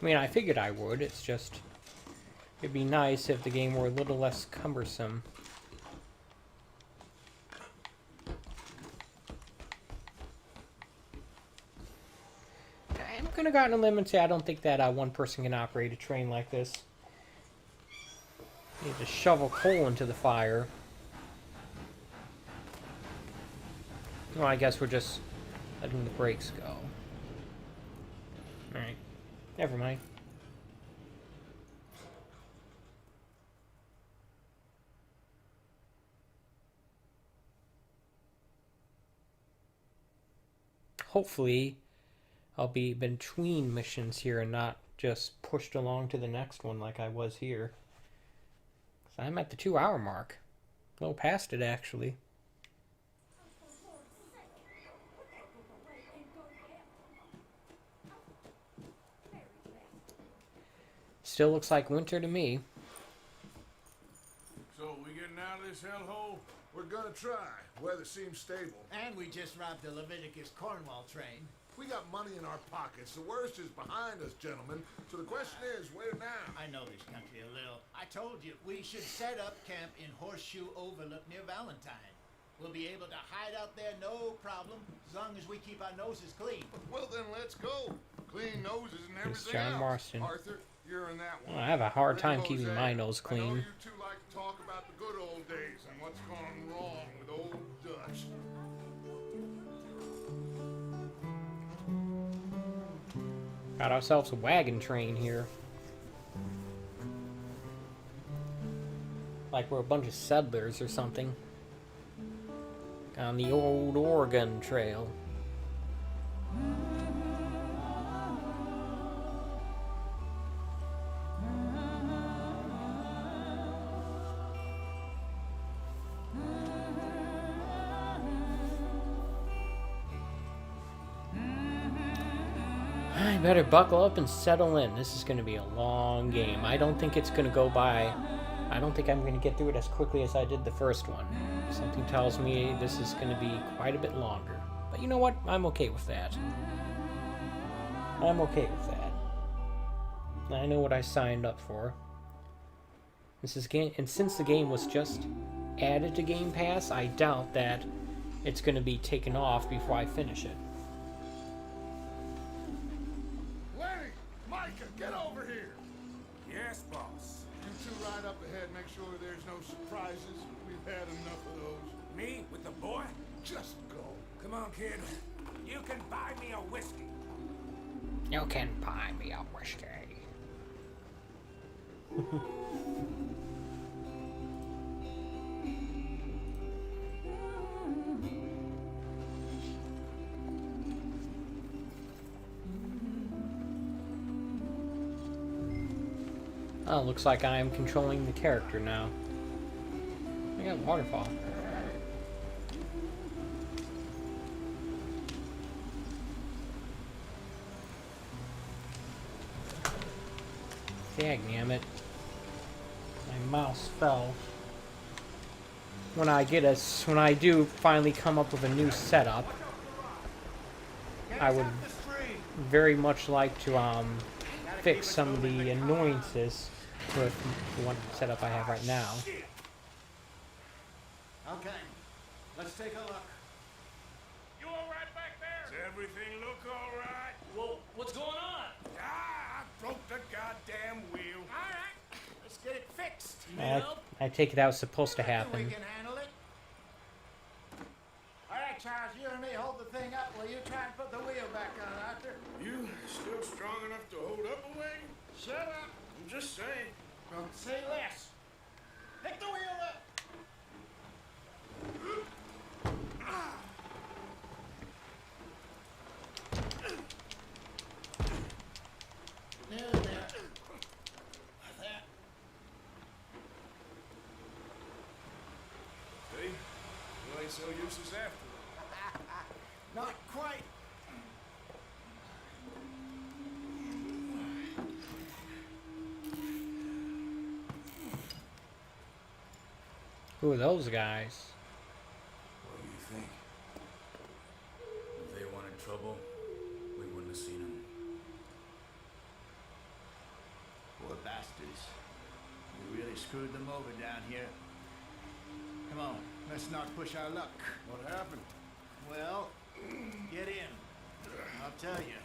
I mean, I figured I would, it's just... It'd be nice if the game were a little less cumbersome. I'm gonna go out on a limb and say I don't think that one person can operate a train like this. You need to shovel coal into the fire. Well, I guess we're just letting the brakes go. Alright. Never mind. Hopefully, I'll be between missions here and not just pushed along to the next one like I was here. 'Cause I'm at the 2-hour mark. A little past it, actually. Still looks like winter to me. So, we getting out of this hellhole? We're gonna try. Weather seems stable. And we just robbed the Leviticus Cornwall train. We got money in our pockets. The worst is behind us, gentlemen. So the question is, where now? I know this country a little. I told you, we should set up camp in Horseshoe Overlook near Valentine. We'll be able to hide out there, no problem, as long as we keep our noses clean. Well, then let's go. Clean noses and everything It's John else. Marston. Arthur, you're in that one. Well, I have a hard time Jose, keeping my nose I know clean. you two like to talk about the good old days and what's gone wrong with old Dutch. Got ourselves a wagon train here. Like we're a bunch of settlers or something. On the old Oregon Trail. I better buckle up and settle in. This is going to be a long game. I don't think it's going to go by. I don't think I'm going to get through it as quickly as I did the first one. Something tells me this is going to be quite a bit longer. But you know what? I'm okay with that. I'm okay with that. I know what I signed up for. This is game, and since the game was just added to Game Pass, I doubt that it's going to be taken off before I finish it. Lenny! Micah, get over here! Yes, boss. You two ride up ahead, make sure there's no surprises. We've had enough of those. Me with the boy? Just go. Come on, kid. You can buy me a whiskey. You can buy me a whiskey. Oh, looks like I am controlling the character now. I got waterfall. Dagnammit. My mouse fell. When I do finally come up with a new setup, I would very much like to fix some of the annoyances with the one setup I have right now. Okay, let's take a look. You all right back there? Does everything look all right? Well, what's going on? Ah, I broke the goddamn wheel. All right, let's get it fixed. I take it that was supposed to We happen. can handle it. All right, Charles, you and me hold the thing up while you try and put the wheel back on, Arthur. You still strong enough to hold up a wagon? Shut up. I'm just saying. Don't say less. Pick the wheel up. There. Like that. See? You ain't so useless after all. Not quite. Who are those guys? What do you think? If they wanted trouble, we wouldn't have seen them. Poor bastards. We really screwed them over down here. Come on, let's not push our luck. What happened? Well, get in. I'll tell you.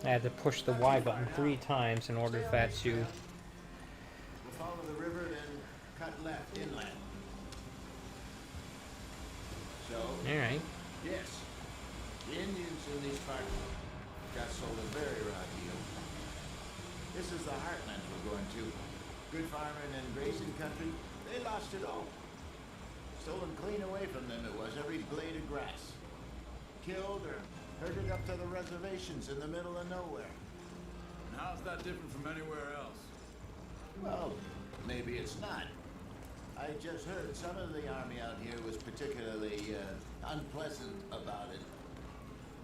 I had to push the Y button 3 times in order for that to... We'll follow the river, then cut left inland. So, Alright. yes, the Indians in these parts got sold a very raw deal. This is the heartland we're going to. Good farming and grazing country, they lost it all. Stolen clean away from them it was, every blade of grass. Killed or herded up to the reservations in the middle of nowhere. And how's that different from anywhere else? Well, maybe it's not. I just heard some of the army out here was particularly unpleasant about it.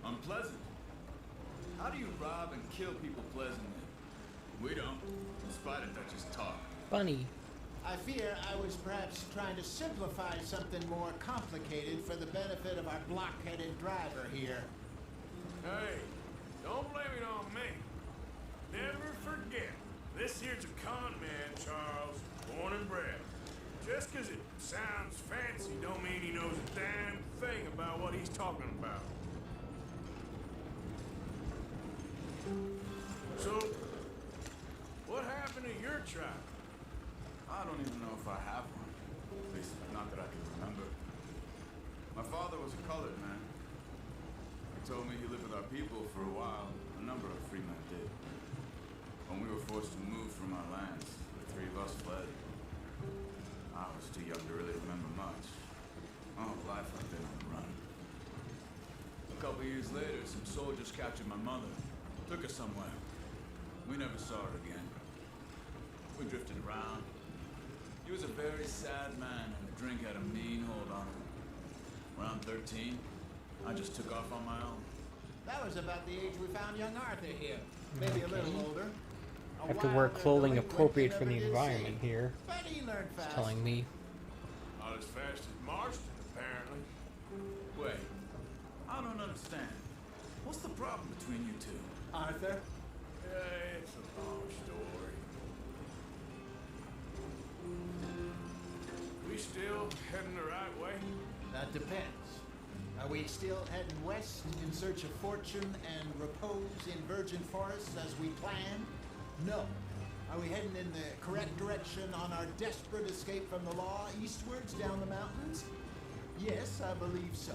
Unpleasant? How do you rob and kill people pleasantly? We don't, in spite of Dutch's talk. Funny. I fear I was perhaps trying to simplify something more complicated for the benefit of our block-headed driver here. Hey, don't blame it on me. Never forget, this here's a con man, Charles, born and bred. Just 'cause it sounds fancy don't mean he knows a damn thing about what he's talking about. So, what happened to your tribe? I don't even know if I have one. At least, not that I can remember. My father was a colored man. He told me he lived with our people for a while. A number of free men did. When we were forced to move from our lands, the 3 of us fled. I was too young to really remember much. My whole life I've been on the run. A couple years later, some soldiers captured my mother. Took her somewhere. We never saw her again. We drifted around. He was a very sad man, and the drink had a mean hold on him. Around 13, I just took off on my own. That was about the age we found young Arthur here. Maybe a little older. I have to wear clothing appropriate for the environment here. But he learned It's fast. telling me. Not as fast as Marston, apparently. Wait, I don't understand. What's the problem between you two? Arthur? Yeah, it's a long story. We still heading the right way? That depends. Are we still heading west in search of fortune and repose in virgin forests as we planned? No. Are we heading in the correct direction on our desperate escape from the law eastwards down the mountains? Yes, I believe so.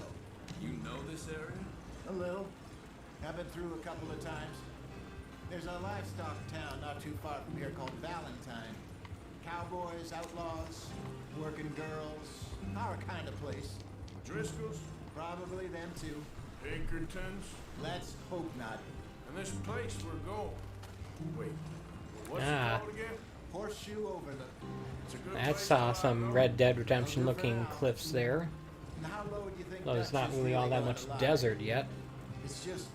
You know this area? A little. I've been through a couple of times. There's a livestock town not too far from here called Valentine. Cowboys, outlaws, working girls, our kind of place. Driscoll's? Probably them too. Pinkertons? Let's hope not. And this place we're going. Wait, what's it called again? Horseshoe Overlook. It's a good I place saw to some lie Red Dead Redemption looking cliffs there. And how low do you think Though there's Dutch not is really all that going much to lie? desert yet. It's just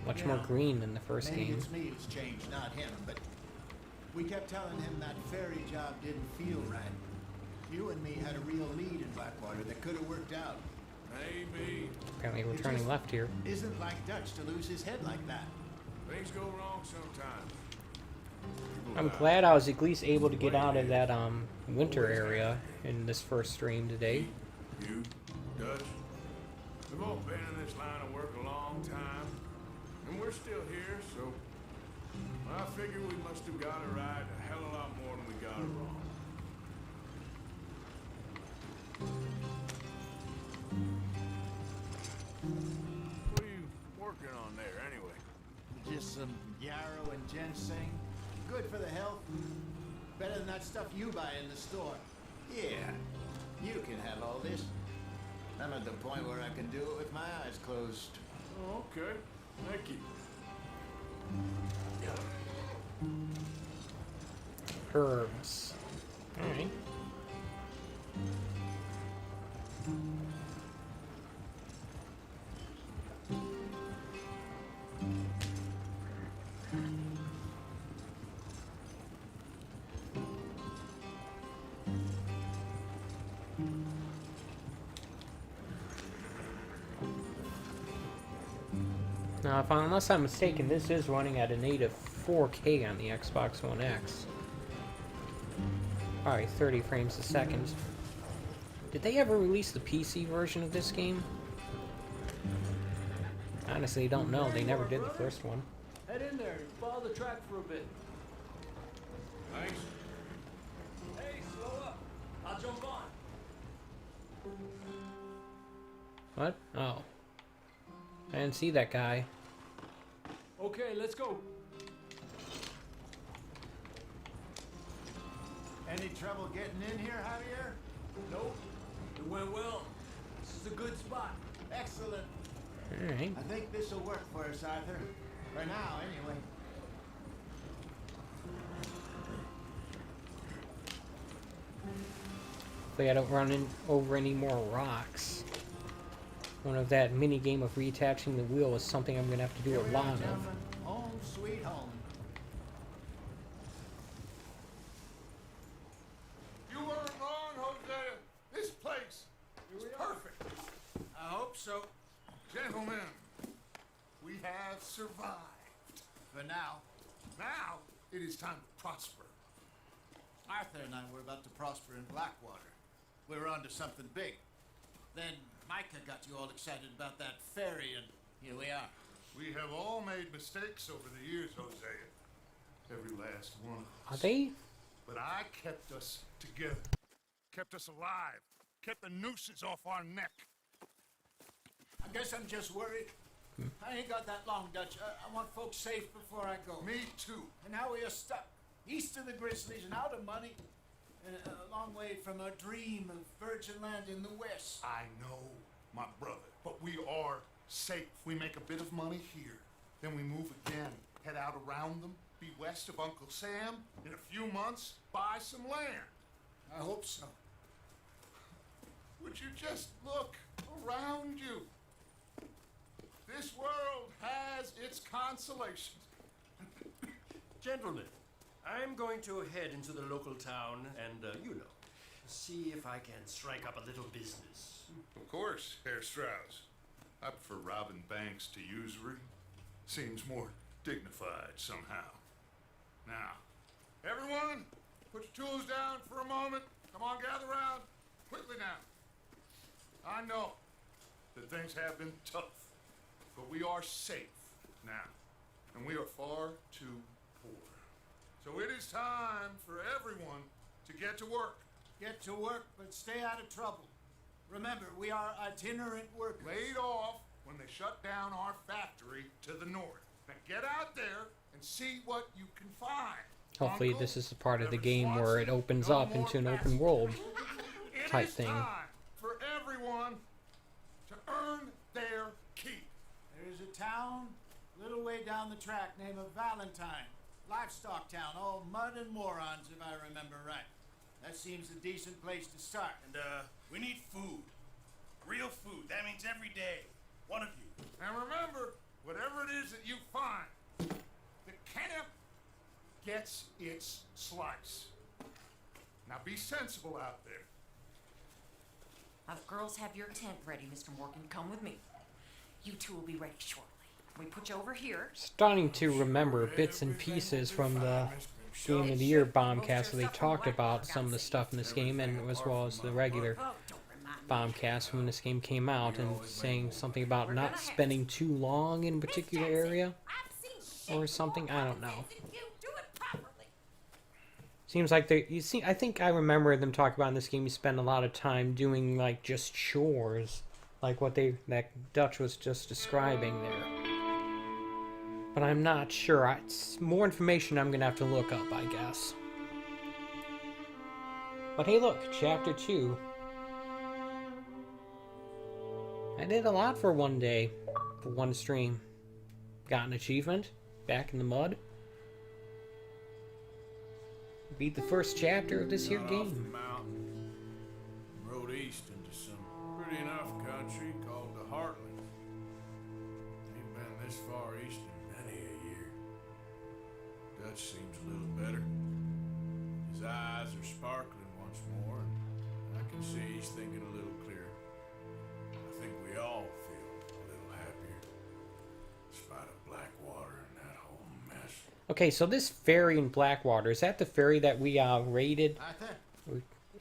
Much you more know, green than the first maybe game. it's me who's changed, not him, but we kept telling him that ferry job didn't feel right. You and me had a real lead in Blackwater that could have worked out. Maybe. Apparently we're It turning just left here. Isn't like Dutch to lose his head like that. Things go wrong sometimes. People I'm die. glad I was at least able to get out of that winter area in this first stream today. You, Dutch, we've all been in this line of work a long time, and we're still here, so I figure we must have got it right a hell of a lot more than we got it wrong. What are you working on there, anyway? Just some yarrow and ginseng. Good for the health. Better than that stuff you buy in the store. Yeah, you can have all this. I'm at the point where I can do it with my eyes closed. Oh, okay. Thank you. Herbs. Alright. Now, unless I'm mistaken, this is running at a native 4K on the Xbox One X. Alright, 30 frames a second. Did they ever release the PC version of this game? Honestly, don't know. They never did the first one. Get in there and follow the track for a bit. Thanks. Hey, slow up. I'll jump on. What? Oh. I didn't see that guy. Okay, let's go. Any trouble getting in here, Javier? Nope. It went well. This is a good spot. Excellent. Alright. I think this will work for us, Arthur. For now, anyway. Hopefully I don't run over any more rocks. One of that mini game of reattaching the wheel is something I'm gonna have to do Here a we lot are, of. gentlemen. Home sweet home. You weren't wrong, Hosea. This place is perfect. I hope so. Gentlemen, we have survived. For now. Now it is time to prosper. Arthur and I were about to prosper in Blackwater. We were onto something big. Then Micah got you all excited about that ferry, and here we are. We have all made mistakes over the years, Hosea. Every last one of Are us. they? But I kept us together. Kept us alive. Kept the nooses off our neck. I guess I'm just worried. I ain't got that long, Dutch. I want folks safe before I go. Me too. And now we are stuck east of the Grizzlies and out of money, and a long way from our dream of virgin land in the west. I know, my brother, but we are safe. We make a bit of money here, then we move again, head out around them, be west of Uncle Sam. In a few months, buy some land. I hope so. Would you just look around you? This world has its consolations. Gentlemen, I'm going to head into the local town and, see if I can strike up a little business. Of course, Herr Strauss. I prefer robbing banks to usury. Seems more dignified somehow. Now, everyone, put your tools down for a moment. Come on, gather round. Quickly now. I know that things have been tough, but we are safe now, and we are far too poor. So it is time for everyone to get to work. Get to work, but stay out of trouble. Remember, we are itinerant workers. Laid off when they shut down our factory to the north. Now get out there and see what you can find. Hopefully Uncle, this is the part of the Reverend game where it Swanson, opens no up more into an passengers. open world It type is thing. time for everyone to earn their keep. There's a town a little way down the track named Valentine. Livestock town, all mud and morons, if I remember right. That seems a decent place to start. And, we need food. Real food. That means every day. One of you. And remember, whatever it is that you find, the camp gets its slice. Now be sensible out there. Now the girls have your tent ready, Mr. Morgan. Come with me. You two will be ready shortly. We put you over here. Starting to remember bits and pieces from the Game of the Year bombcast where they talked about some of the stuff in this game, and as well as the regular bombcast when this game came out, and saying something about not spending too long in a particular area or something. I don't know. Seems like they. I think I remember them talking about in this game. You spend a lot of time doing like just chores, like what that Dutch was just describing there. But I'm not sure. It's more information I'm gonna have to look up, I guess. But hey, look, Chapter 2. I did a lot for one day, for one stream. Got an achievement, back in the mud. Beat the first chapter of this here Got off game. the mountain, rode east into some pretty enough country called the Heartland. Ain't been this far east in many a year. Dutch seems a little better. His eyes are sparkling once more, and I can see he's thinking a little clearer. I think we all feel a little happier, despite of Blackwater and that whole mess. Okay, so this ferry in Blackwater, is that the ferry that we raided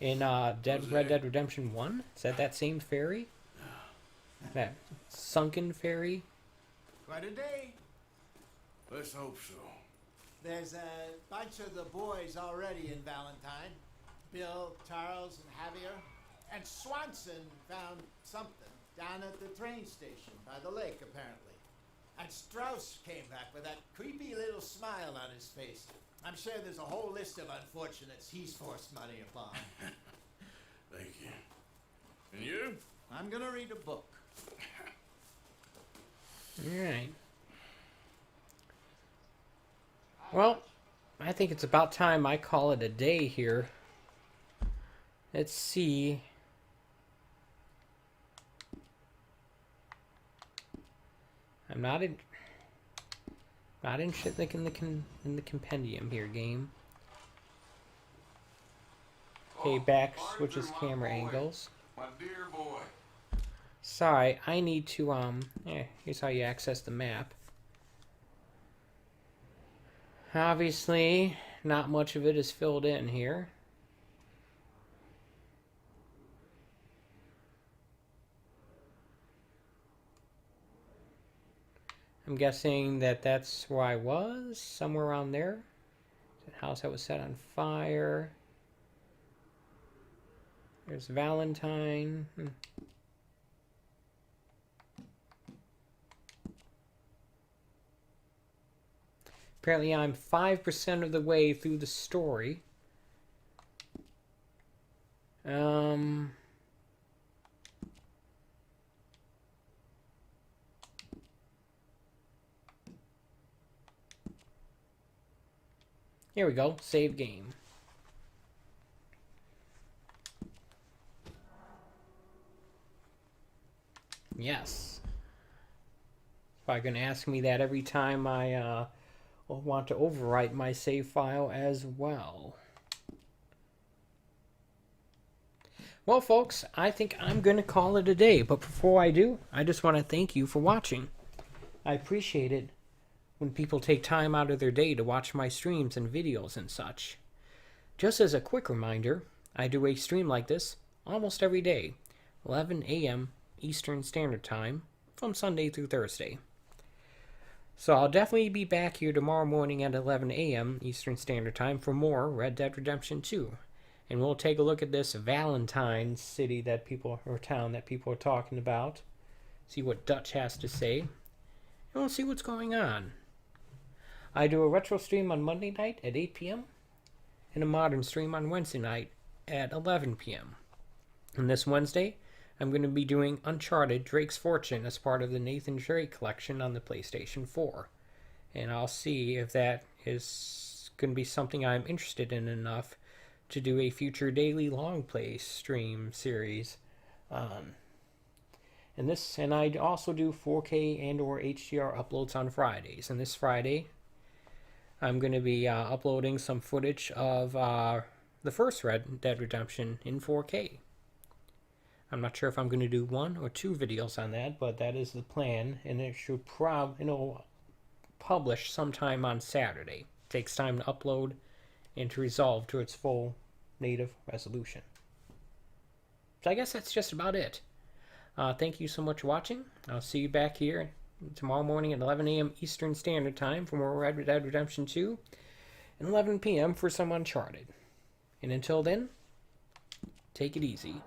in Red Dead Redemption 1? Is that same ferry? That sunken ferry? Quite a day. Let's hope so. There's a bunch of the boys already in Valentine. Bill, Charles, and Javier. And Swanson found something down at the train station by the lake, apparently. And Strauss came back with that creepy little smile on his face. I'm sure there's a whole list of unfortunates he's forced money upon. Thank you. And you? I'm gonna read a book. Alright. Well, I think it's about time I call it a day here. Let's see. I'm not in shit like in the compendium here, game. Okay, back switches camera angles. My dear boy. Sorry, I need to here's how you access the map. Obviously, not much of it is filled in here. I'm guessing that that's where I was, somewhere around there. The house that was set on fire. There's Valentine. Apparently I'm 5% of the way through the story. Here we go. Save game. Yes. Probably going to ask me that every time I want to overwrite my save file as well. Well, folks, I think I'm going to call it a day. But before I do, I just want to thank you for watching. I appreciate it when people take time out of their day to watch my streams and videos and such. Just as a quick reminder, I do a stream like this almost every day, 11 a.m. Eastern Standard Time, from Sunday through Thursday. So I'll definitely be back here tomorrow morning at 11 a.m. Eastern Standard Time for more Red Dead Redemption 2. And we'll take a look at this Valentine city that people, or town that people are talking about. See what Dutch has to say. And we'll see what's going on. I do a retro stream on Monday night at 8 p.m. and a modern stream on Wednesday night at 11 p.m. And this Wednesday, I'm going to be doing Uncharted Drake's Fortune as part of the Nathan Drake collection on the PlayStation 4. And I'll see if that is going to be something I'm interested in enough to do a future daily long play stream series on. And I also do 4K and or HDR uploads on Fridays. And this Friday, I'm going to be uploading some footage of the first Red Dead Redemption in 4K. I'm not sure if I'm going to do 1 or 2 videos on that, but that is the plan, and it should publish sometime on Saturday. It takes time to upload and to resolve to its full native resolution. So I guess that's just about it. Thank you so much for watching. I'll see you back here tomorrow morning at 11 a.m. Eastern Standard Time for more Red Dead Redemption 2, and 11 p.m. for some Uncharted. And until then, take it easy.